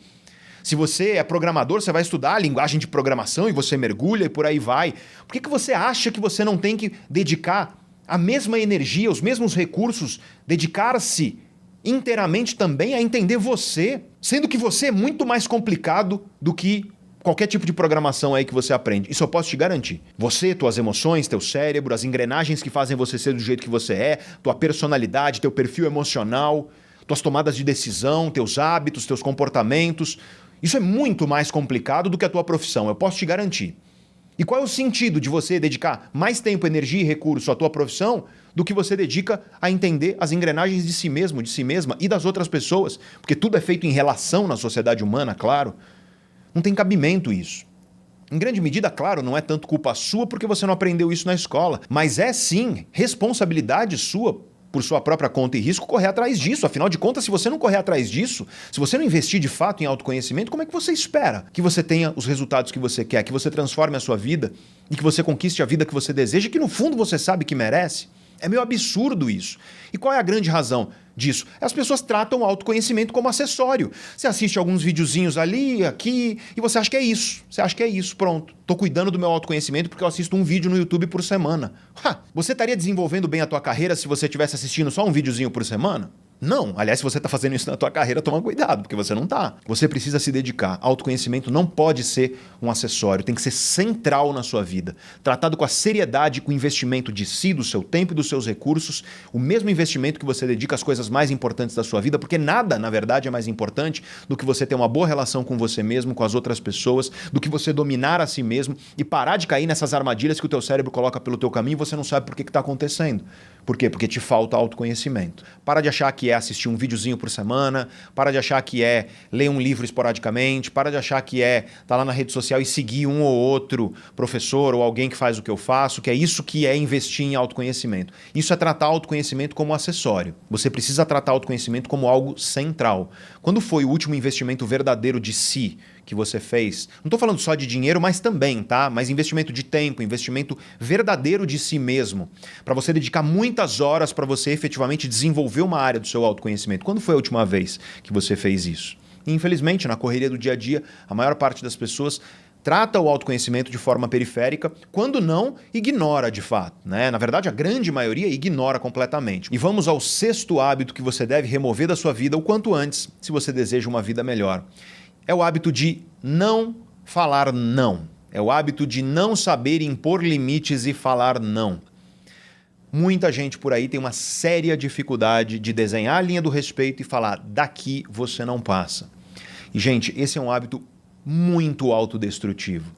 Se você é programador, você vai estudar a linguagem de programação e você mergulha e por aí vai. Por que você acha que você não tem que dedicar a mesma energia, os mesmos recursos, dedicar-se inteiramente também a entender você, sendo que você é muito mais complicado do que qualquer tipo de programação aí que você aprende. Isso eu posso te garantir. Você, tuas emoções, teu cérebro, as engrenagens que fazem você ser do jeito que você é, tua personalidade, teu perfil emocional, tuas tomadas de decisão, teus hábitos, teus comportamentos. Isso é muito mais complicado do que a tua profissão, eu posso te garantir. E qual é o sentido de você dedicar mais tempo, energia e recurso à tua profissão do que você dedica a entender as engrenagens de si mesmo, de si mesma e das outras pessoas? Porque tudo é feito em relação na sociedade humana, claro. Não tem cabimento isso. Em grande medida, claro, não é tanto culpa sua porque você não aprendeu isso na escola, mas é sim responsabilidade sua, por sua própria conta e risco, correr atrás disso. Afinal de contas, se você não correr atrás disso, se você não investir de fato em autoconhecimento, como é que você espera que você tenha os resultados que você quer, que você transforme a sua vida e que você conquiste a vida que você deseja, que no fundo você sabe que merece? É meio absurdo isso. E qual é a grande razão disso? As pessoas tratam o autoconhecimento como acessório. Você assiste alguns videozinhos ali, aqui, e você acha que é isso. Você acha que é isso, pronto. Tô cuidando do meu autoconhecimento porque eu assisto um vídeo no YouTube por semana. Você estaria desenvolvendo bem a tua carreira se você estivesse assistindo só um videozinho por semana? Não. Aliás, se você está fazendo isso na tua carreira, toma cuidado, porque você não está. Você precisa se dedicar. Autoconhecimento não pode ser um acessório, tem que ser central na sua vida. Tratado com a seriedade, com o investimento de si, do seu tempo e dos seus recursos, o mesmo investimento que você dedica às coisas mais importantes da sua vida, porque nada, na verdade, é mais importante do que você ter uma boa relação com você mesmo, com as outras pessoas, do que você dominar a si mesmo e parar de cair nessas armadilhas que o teu cérebro coloca pelo teu caminho e você não sabe por que está acontecendo. Por quê? Porque te falta autoconhecimento. Para de achar que é assistir um videozinho por semana, para de achar que é ler um livro esporadicamente, para de achar que é estar lá na rede social e seguir um ou outro professor ou alguém que faz o que eu faço, que é isso que é investir em autoconhecimento. Isso é tratar autoconhecimento como acessório. Você precisa tratar autoconhecimento como algo central. Quando foi o último investimento verdadeiro de si que você fez. Não estou falando só de dinheiro, mas também, tá? Mas investimento de tempo, investimento verdadeiro de si mesmo, para você dedicar muitas horas para você efetivamente desenvolver uma área do seu autoconhecimento. Quando foi a última vez que você fez isso? E, infelizmente, na correria do dia a dia, a maior parte das pessoas trata o autoconhecimento de forma periférica, quando não, ignora de fato, né? Na verdade, a grande maioria ignora completamente. E vamos ao sexto hábito que você deve remover da sua vida o quanto antes, se você deseja uma vida melhor. É o hábito de não falar não. É o hábito de não saber impor limites e falar não. Muita gente por aí tem uma séria dificuldade de desenhar a linha do respeito e falar: daqui você não passa. E, gente, esse é um hábito muito autodestrutivo.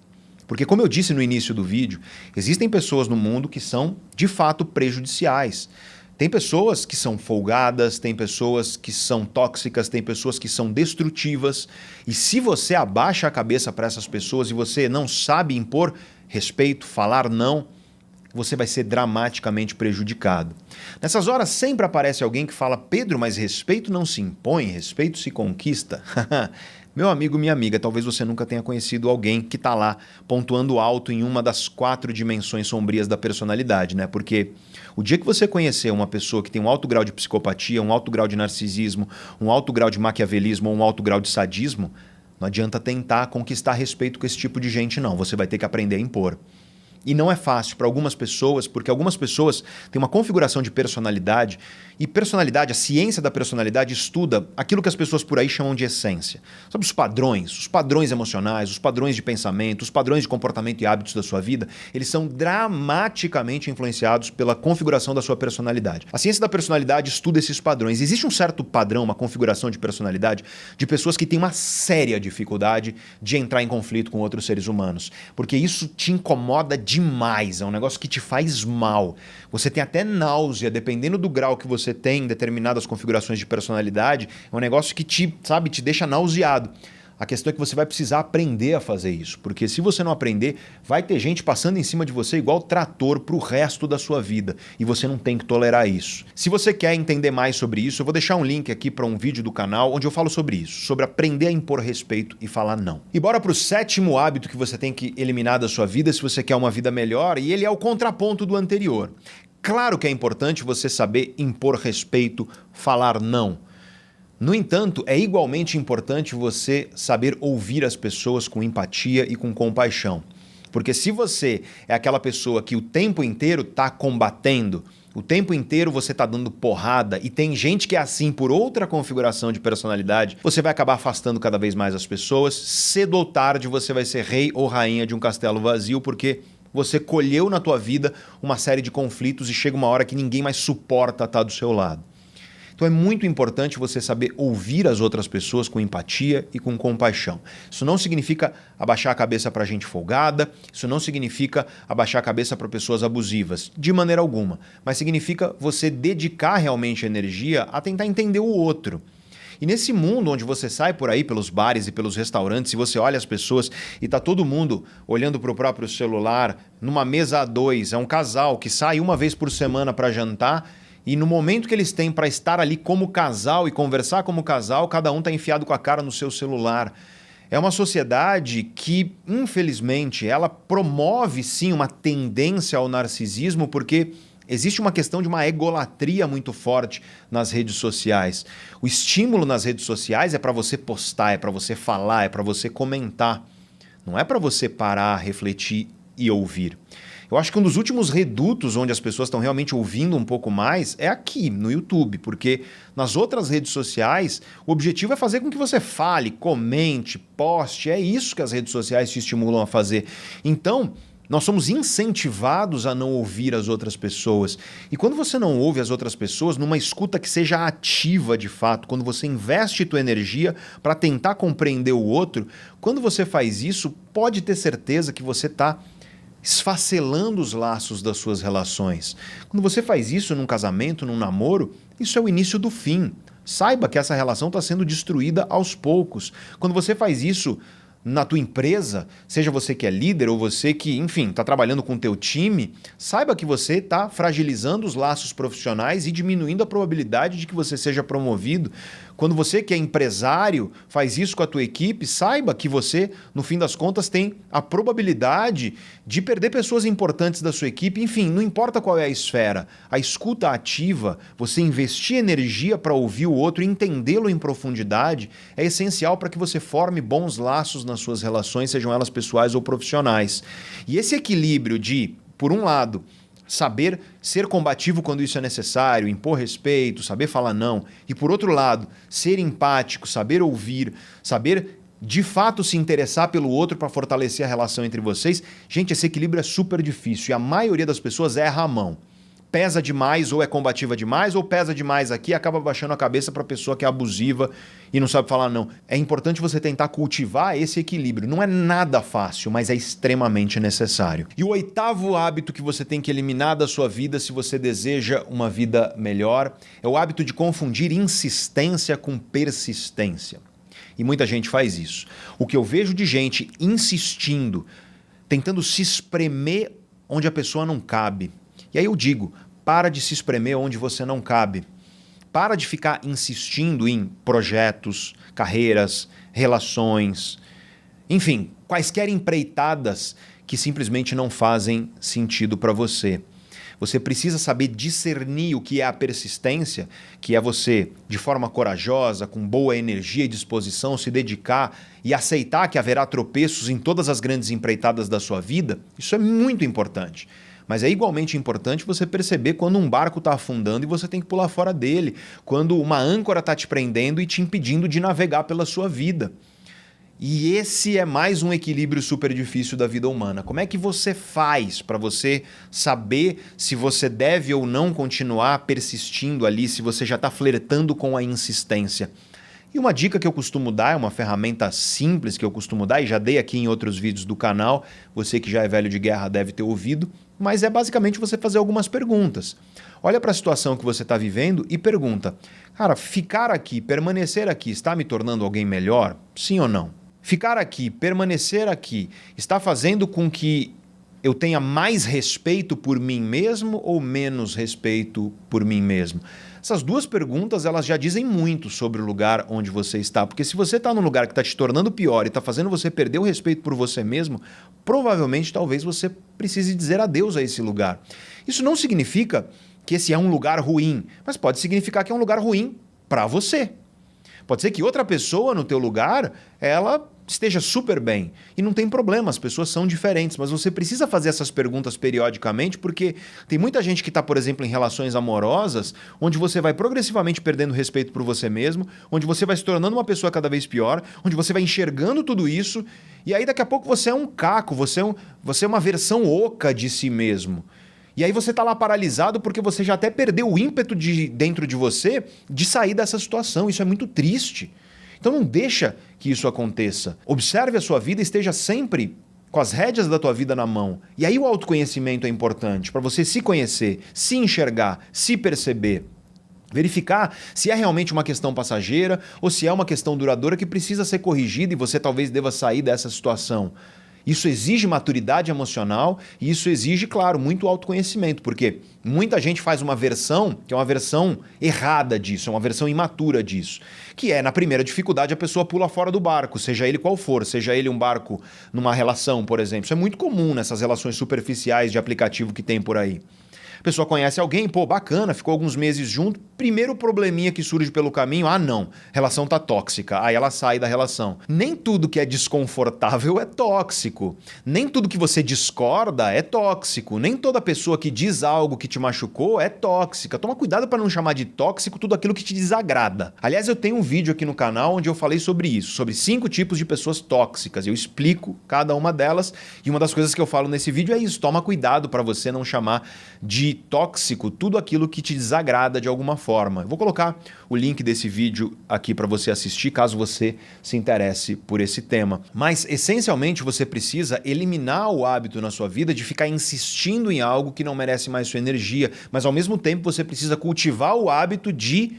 Porque, como eu disse no início do vídeo, existem pessoas no mundo que são, de fato, prejudiciais. Tem pessoas que são folgadas, tem pessoas que são tóxicas, tem pessoas que são destrutivas. E se você abaixa a cabeça para essas pessoas e você não sabe impor respeito, falar não, você vai ser dramaticamente prejudicado. Nessas horas sempre aparece alguém que fala: Pedro, mas respeito não se impõe, respeito se conquista. Meu amigo, minha amiga, talvez você nunca tenha conhecido alguém que está lá pontuando alto em uma das 4 dimensões sombrias da personalidade, né? Porque o dia que você conhecer uma pessoa que tem um alto grau de psicopatia, um alto grau de narcisismo, um alto grau de maquiavelismo ou um alto grau de sadismo, não adianta tentar conquistar respeito com esse tipo de gente, não. Você vai ter que aprender a impor. E não é fácil para algumas pessoas, porque algumas pessoas têm uma configuração de personalidade, e personalidade, a ciência da personalidade estuda aquilo que as pessoas por aí chamam de essência. Sabe os padrões emocionais, os padrões de pensamento, os padrões de comportamento e hábitos da sua vida, eles são dramaticamente influenciados pela configuração da sua personalidade. A ciência da personalidade estuda esses padrões. Existe um certo padrão, uma configuração de personalidade de pessoas que têm uma séria dificuldade de entrar em conflito com outros seres humanos, porque isso te incomoda demais, é um negócio que te faz mal. Você tem até náusea, dependendo do grau que você tem em determinadas configurações de personalidade, é um negócio que te deixa nauseado. A questão é que você vai precisar aprender a fazer isso, porque se você não aprender, vai ter gente passando em cima de você igual trator pro resto da sua vida, e você não tem que tolerar isso. Se você quer entender mais sobre isso, eu vou deixar um link aqui para um vídeo do canal onde eu falo sobre isso, sobre aprender a impor respeito e falar não. E bora pro 7º hábito que você tem que eliminar da sua vida se você quer uma vida melhor, e ele é o contraponto do anterior. Claro que é importante você saber impor respeito, falar não. No entanto, é igualmente importante você saber ouvir as pessoas com empatia e com compaixão. Porque se você é aquela pessoa que o tempo inteiro está combatendo, o tempo inteiro você está dando porrada, e tem gente que é assim por outra configuração de personalidade, você vai acabar afastando cada vez mais as pessoas. Cedo ou tarde você vai ser rei ou rainha de um castelo vazio, porque você colheu na tua vida uma série de conflitos e chega uma hora que ninguém mais suporta estar do seu lado. Então é muito importante você saber ouvir as outras pessoas com empatia e com compaixão. Isso não significa abaixar a cabeça para gente folgada, isso não significa abaixar a cabeça para pessoas abusivas, de maneira alguma. Mas significa você dedicar realmente energia a tentar entender o outro. E nesse mundo onde você sai por aí pelos bares e pelos restaurantes, e você olha as pessoas e tá todo mundo olhando para o próprio celular, numa mesa a dois, é um casal que sai uma vez por semana para jantar, e no momento que eles têm para estar ali como casal e conversar como casal, cada um está enfiado com a cara no seu celular. É uma sociedade que, infelizmente, ela promove sim uma tendência ao narcisismo, porque existe uma questão de uma egolatria muito forte nas redes sociais. O estímulo nas redes sociais é para você postar, é para você falar, é para você comentar. Não é para você parar, refletir e ouvir. Eu acho que um dos últimos redutos onde as pessoas estão realmente ouvindo um pouco mais é aqui, no YouTube, porque nas outras redes sociais o objetivo é fazer com que você fale, comente, poste, é isso que as redes sociais te estimulam a fazer. Então, nós somos incentivados a não ouvir as outras pessoas. E quando você não ouve as outras pessoas, numa escuta que seja ativa de fato, quando você investe tua energia para tentar compreender o outro, quando você faz isso, pode ter certeza que você está esfacelando os laços das suas relações. Quando você faz isso num casamento, num namoro, isso é o início do fim. Saiba que essa relação está sendo destruída aos poucos. Quando você faz isso na tua empresa, seja você que é líder ou você que, enfim, está trabalhando com o teu time, saiba que você está fragilizando os laços profissionais e diminuindo a probabilidade de que você seja promovido. Quando você que é empresário faz isso com a tua equipe, saiba que você, no fim das contas, tem a probabilidade de perder pessoas importantes da sua equipe. Enfim, não importa qual é a esfera. A escuta ativa, você investir energia para ouvir o outro e entendê-lo em profundidade, é essencial para que você forme bons laços nas suas relações, sejam elas pessoais ou profissionais. E esse equilíbrio de, por um lado, saber ser combativo quando isso é necessário, impor respeito, saber falar não. E por outro lado, ser empático, saber ouvir, saber de fato se interessar pelo outro para fortalecer a relação entre vocês. Gente, esse equilíbrio é super difícil e a maioria das pessoas erra a mão. Pesa demais ou é combativa demais, ou pesa demais aqui e acaba baixando a cabeça para a pessoa que é abusiva e não sabe falar não. É importante você tentar cultivar esse equilíbrio. Não é nada fácil, mas é extremamente necessário. E o 8º hábito que você tem que eliminar da sua vida se você deseja uma vida melhor é o hábito de confundir insistência com persistência. E muita gente faz isso. O que eu vejo de gente insistindo, tentando se espremer onde a pessoa não cabe. E aí eu digo, para de se espremer onde você não cabe. Para de ficar insistindo em projetos, carreiras, relações, enfim, quaisquer empreitadas que simplesmente não fazem sentido para você. Você precisa saber discernir o que é a persistência, que é você, de forma corajosa, com boa energia e disposição, se dedicar e aceitar que haverá tropeços em todas as grandes empreitadas da sua vida. Isso é muito importante. Mas é igualmente importante você perceber quando um barco está afundando e você tem que pular fora dele, quando uma âncora está te prendendo e te impedindo de navegar pela sua vida. E esse é mais um equilíbrio super difícil da vida humana. Como é que você faz para você saber se você deve ou não continuar persistindo ali, se você já está flertando com a insistência? E uma dica que eu costumo dar, é uma ferramenta simples que eu costumo dar, e já dei aqui em outros vídeos do canal, você que já é velho de guerra deve ter ouvido, mas é basicamente você fazer algumas perguntas. Olha para a situação que você está vivendo e pergunta, cara, ficar aqui, permanecer aqui, está me tornando alguém melhor? Sim ou não? Ficar aqui, permanecer aqui, está fazendo com que eu tenha mais respeito por mim mesmo ou menos respeito por mim mesmo? Essas duas perguntas, elas já dizem muito sobre o lugar onde você está, porque se você está num lugar que está te tornando pior e está fazendo você perder o respeito por você mesmo, provavelmente, talvez você precise dizer adeus a esse lugar. Isso não significa que esse é um lugar ruim, mas pode significar que é um lugar ruim para você. Pode ser que outra pessoa no teu lugar, ela esteja super bem. E não tem problema, as pessoas são diferentes, mas você precisa fazer essas perguntas periodicamente, porque tem muita gente que está, por exemplo, em relações amorosas, onde você vai progressivamente perdendo respeito por você mesmo, onde você vai se tornando uma pessoa cada vez pior, onde você vai enxergando tudo isso, e aí daqui a pouco você é um caco, você é uma versão oca de si mesmo. E aí você está lá paralisado porque você já até perdeu o ímpeto dentro de você de sair dessa situação. Isso é muito triste. Então não deixa que isso aconteça. Observe a sua vida e esteja sempre com as rédeas da tua vida na mão. E aí o autoconhecimento é importante para você se conhecer, se enxergar, se perceber. Verificar se é realmente uma questão passageira ou se é uma questão duradoura que precisa ser corrigida e você talvez deva sair dessa situação. Isso exige maturidade emocional e isso exige, claro, muito autoconhecimento, porque muita gente faz uma versão que é uma versão errada disso, é uma versão imatura disso, que é, na primeira dificuldade, a pessoa pula fora do barco, seja ele qual for, seja ele um barco numa relação, por exemplo. Isso é muito comum nessas relações superficiais de aplicativo que tem por aí. A pessoa conhece alguém, pô, bacana, ficou alguns meses junto, primeiro probleminha que surge pelo caminho, não, relação tá tóxica, aí ela sai da relação. Nem tudo que é desconfortável é tóxico, nem tudo que você discorda é tóxico, nem toda pessoa que diz algo que te machucou é tóxica. Toma cuidado para não chamar de tóxico tudo aquilo que te desagrada. Aliás, eu tenho um vídeo aqui no canal onde eu falei sobre isso, sobre 5 tipos de pessoas tóxicas, eu explico cada uma delas e uma das coisas que eu falo nesse vídeo é isso, toma cuidado para você não chamar de tóxico tudo aquilo que te desagrada de alguma forma. Eu vou colocar o link desse vídeo aqui para você assistir, caso você se interesse por esse tema. Mas, essencialmente, você precisa eliminar o hábito na sua vida de ficar insistindo em algo que não merece mais sua energia, mas, ao mesmo tempo, você precisa cultivar o hábito de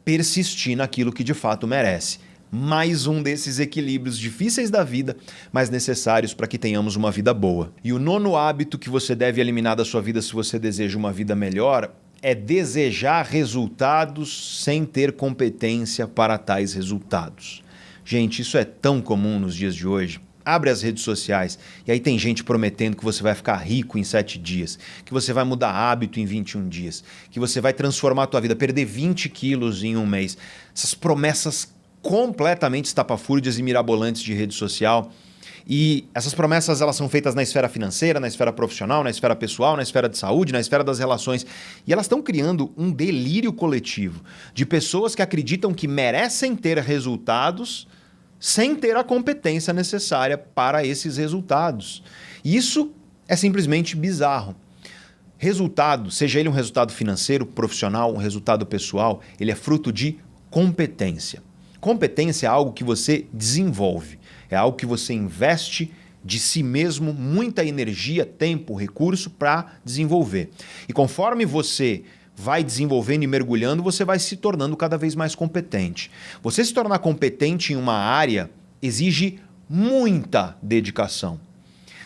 persistir naquilo que de fato merece. Mais um desses equilíbrios difíceis da vida, mas necessários para que tenhamos uma vida boa. E o 9º hábito que você deve eliminar da sua vida se você deseja uma vida melhor é desejar resultados sem ter competência para tais resultados. Gente, isso é tão comum nos dias de hoje. Abre as redes sociais e aí tem gente prometendo que você vai ficar rico em 7 dias, que você vai mudar hábito em 21 dias, que você vai transformar a tua vida, perder 20 quilos em um mês. Essas promessas completamente estapafúrdias e mirabolantes de rede social. E essas promessas elas são feitas na esfera financeira, na esfera profissional, na esfera pessoal, na esfera de saúde, na esfera das relações. E elas estão criando um delírio coletivo de pessoas que acreditam que merecem ter resultados sem ter a competência necessária para esses resultados. E isso é simplesmente bizarro. Resultado, seja ele um resultado financeiro, profissional, um resultado pessoal, ele é fruto de competência. Competência é algo que você desenvolve, é algo que você investe de si mesmo muita energia, tempo, recurso para desenvolver. E conforme você vai desenvolvendo e mergulhando, você vai se tornando cada vez mais competente. Você se tornar competente em uma área exige muita dedicação.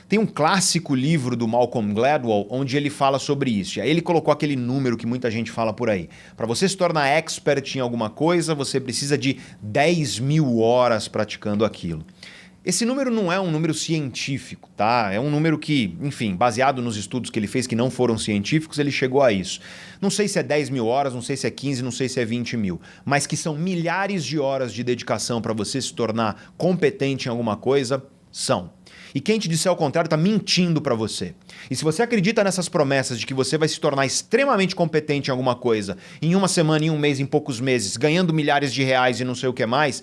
Tem um clássico livro do Malcolm Gladwell onde ele fala sobre isso. E aí ele colocou aquele número que muita gente fala por aí. Para você se tornar expert em alguma coisa, você precisa de 10.000 horas praticando aquilo. Esse número não é um número científico, tá? É um número que, enfim, baseado nos estudos que ele fez que não foram científicos, ele chegou a isso. Não sei se é 10.000 horas, não sei se é 15, não sei se é 20.000, mas que são milhares de horas de dedicação para você se tornar competente em alguma coisa, são. E quem te disser o contrário está mentindo para você. E se você acredita nessas promessas de que você vai se tornar extremamente competente em alguma coisa, em uma semana, em um mês, em poucos meses, ganhando milhares de reais e não sei o que mais,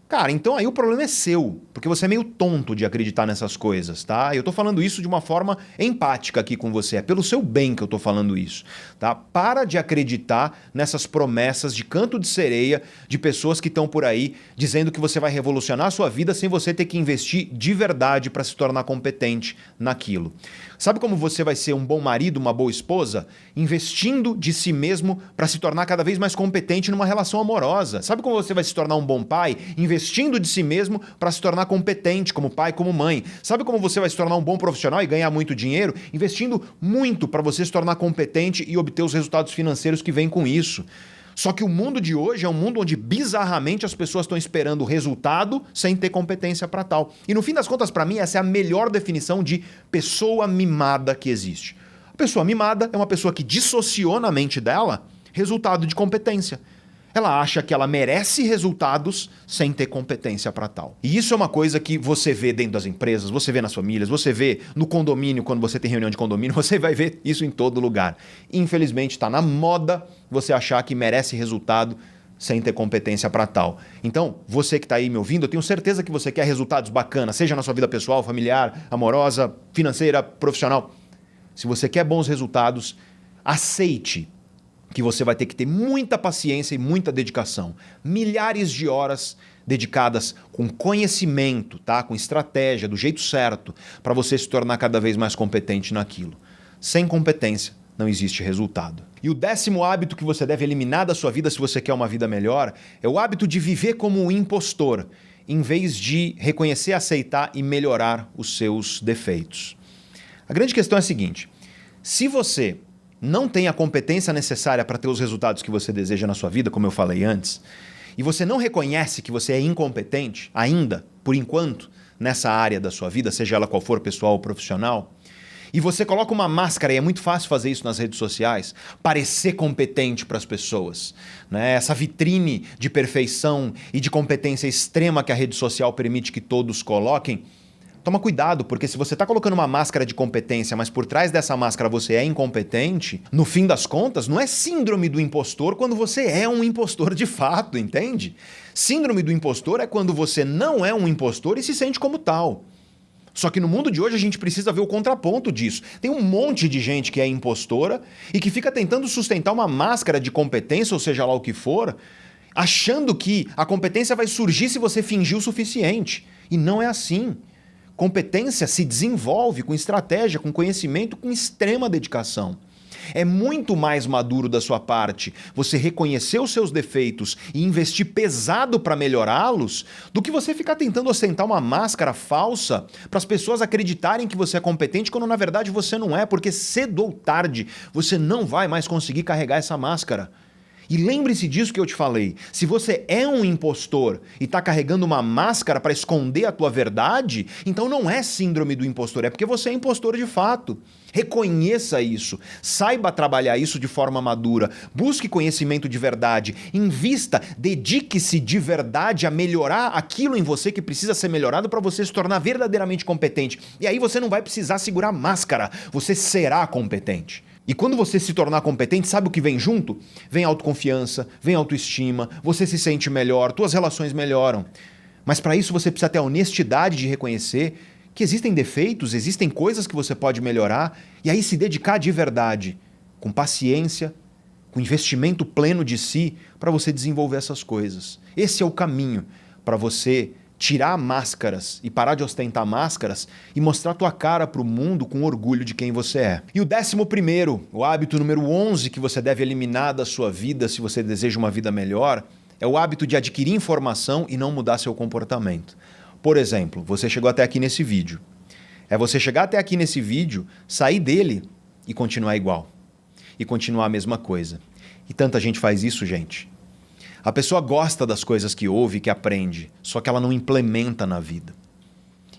cara, então aí o problema é seu, porque você é meio tonto de acreditar nessas coisas, tá? Eu tô falando isso de uma forma empática aqui com você, é pelo seu bem que eu tô falando isso, tá? Para de acreditar nessas promessas de canto de sereia de pessoas que estão por aí dizendo que você vai revolucionar a sua vida sem você ter que investir de verdade para se tornar competente naquilo. Sabe como você vai ser um bom marido, uma boa esposa? Investindo de si mesmo para se tornar cada vez mais competente numa relação amorosa. Sabe como você vai se tornar um bom pai? Investindo de si mesmo para se tornar competente como pai, como mãe. Sabe como você vai se tornar um bom profissional e ganhar muito dinheiro? Investindo muito para você se tornar competente e obter os resultados financeiros que vêm com isso. Só que o mundo de hoje é um mundo onde, bizarramente, as pessoas estão esperando o resultado sem ter competência para tal. E no fim das contas, para mim, essa é a melhor definição de pessoa mimada que existe. A pessoa mimada é uma pessoa que dissociou na mente dela resultado de competência. Ela acha que ela merece resultados sem ter competência para tal. E isso é uma coisa que você vê dentro das empresas, você vê nas famílias, você vê no condomínio, quando você tem reunião de condomínio, você vai ver isso em todo lugar. Infelizmente, está na moda você achar que merece resultado sem ter competência para tal. Então, você que está aí me ouvindo, eu tenho certeza que você quer resultados bacanas, seja na sua vida pessoal, familiar, amorosa, financeira, profissional. Se você quer bons resultados, aceite que você vai ter que ter muita paciência e muita dedicação. Milhares de horas dedicadas com conhecimento, tá? Com estratégia, do jeito certo, para você se tornar cada vez mais competente naquilo. Sem competência, não existe resultado. E o 10º hábito que você deve eliminar da sua vida se você quer uma vida melhor é o hábito de viver como um impostor, em vez de reconhecer, aceitar e melhorar os seus defeitos. A grande questão é a seguinte: se você não tem a competência necessária para ter os resultados que você deseja na sua vida, como eu falei antes, e você não reconhece que você é incompetente ainda, por enquanto, nessa área da sua vida, seja ela qual for, pessoal ou profissional, e você coloca uma máscara, e é muito fácil fazer isso nas redes sociais, parecer competente para as pessoas, né? Essa vitrine de perfeição e de competência extrema que a rede social permite que todos coloquem, toma cuidado, porque se você está colocando uma máscara de competência, mas por trás dessa máscara você é incompetente, no fim das contas, não é síndrome do impostor quando você é um impostor de fato, entende? Síndrome do impostor é quando você não é um impostor e se sente como tal. Só que no mundo de hoje a gente precisa ver o contraponto disso. Tem um monte de gente que é impostora e que fica tentando sustentar uma máscara de competência, ou seja lá o que for, achando que a competência vai surgir se você fingir o suficiente. E não é assim. Competência se desenvolve com estratégia, com conhecimento, com extrema dedicação. É muito mais maduro da sua parte você reconhecer os seus defeitos e investir pesado para melhorá-los do que você ficar tentando ostentar uma máscara falsa para as pessoas acreditarem que você é competente quando na verdade você não é, porque cedo ou tarde você não vai mais conseguir carregar essa máscara. E lembre-se disso que eu te falei. Se você é um impostor e está carregando uma máscara para esconder a tua verdade, então não é síndrome do impostor, é porque você é impostor de fato. Reconheça isso, saiba trabalhar isso de forma madura, busque conhecimento de verdade, invista, dedique-se de verdade a melhorar aquilo em você que precisa ser melhorado para você se tornar verdadeiramente competente. E aí você não vai precisar segurar máscara, você será competente. E quando você se tornar competente, sabe o que vem junto? Vem autoconfiança, vem autoestima, você se sente melhor, tuas relações melhoram. Mas para isso você precisa ter a honestidade de reconhecer que existem defeitos, existem coisas que você pode melhorar e aí se dedicar de verdade, com paciência, com investimento pleno de si, para você desenvolver essas coisas. Esse é o caminho para você tirar máscaras e parar de ostentar máscaras e mostrar tua cara para o mundo com orgulho de quem você é. E o 11º, o hábito número 11 que você deve eliminar da sua vida se você deseja uma vida melhor, é o hábito de adquirir informação e não mudar seu comportamento. Por exemplo, você chegou até aqui nesse vídeo. É você chegar até aqui nesse vídeo, sair dele e continuar igual. E continuar a mesma coisa. E tanta gente faz isso, gente. A pessoa gosta das coisas que ouve e que aprende, só que ela não implementa na vida.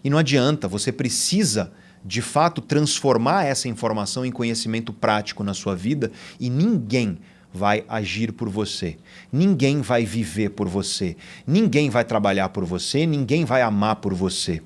E não adianta, você precisa, de fato, transformar essa informação em conhecimento prático na sua vida e ninguém vai agir por você. Ninguém vai viver por você. Ninguém vai trabalhar por você, ninguém vai amar por você.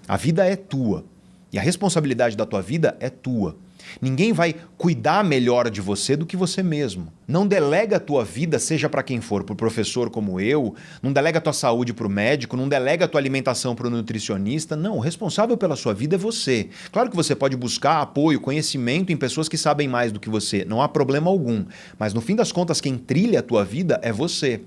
A vida é tua e a responsabilidade da tua vida é tua. Ninguém vai cuidar melhor de você do que você mesmo. Não delega a tua vida, seja para quem for, para o professor como eu, não delega a tua saúde para o médico, não delega a tua alimentação para o nutricionista. Não, o responsável pela sua vida é você. Claro que você pode buscar apoio, conhecimento em pessoas que sabem mais do que você, não há problema algum. Mas no fim das contas, quem trilha a tua vida é você.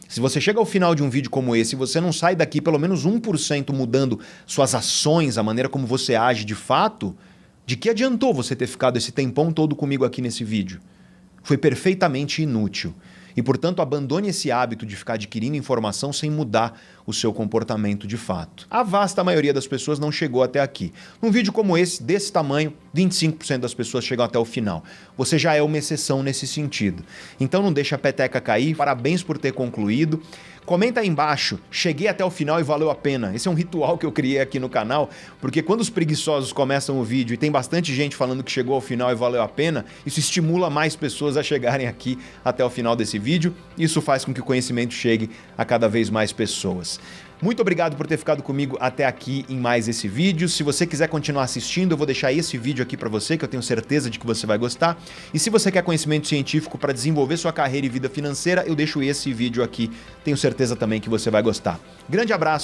Se você chega ao final de um vídeo como esse e você não sai daqui pelo menos 1% mudando suas ações, a maneira como você age de fato, de que adiantou você ter ficado esse tempão todo comigo aqui nesse vídeo? Foi perfeitamente inútil. E, portanto, abandone esse hábito de ficar adquirindo informação sem mudar o seu comportamento de fato. A vasta maioria das pessoas não chegou até aqui. Num vídeo como esse, desse tamanho, 25% das pessoas chegam até o final. Você já é uma exceção nesse sentido. Então não deixa a peteca cair, parabéns por ter concluído. Comenta aí embaixo, cheguei até o final e valeu a pena. Esse é um ritual que eu criei aqui no canal, porque quando os preguiçosos começam o vídeo e tem bastante gente falando que chegou ao final e valeu a pena, isso estimula mais pessoas a chegarem aqui até o final desse vídeo. Isso faz com que o conhecimento chegue a cada vez mais pessoas. Muito obrigado por ter ficado comigo até aqui em mais esse vídeo. Se você quiser continuar assistindo, eu vou deixar esse vídeo aqui para você, que eu tenho certeza de que você vai gostar. E se você quer conhecimento científico para desenvolver sua carreira e vida financeira, eu deixo esse vídeo aqui. Tenho certeza também que você vai gostar. Grande abraço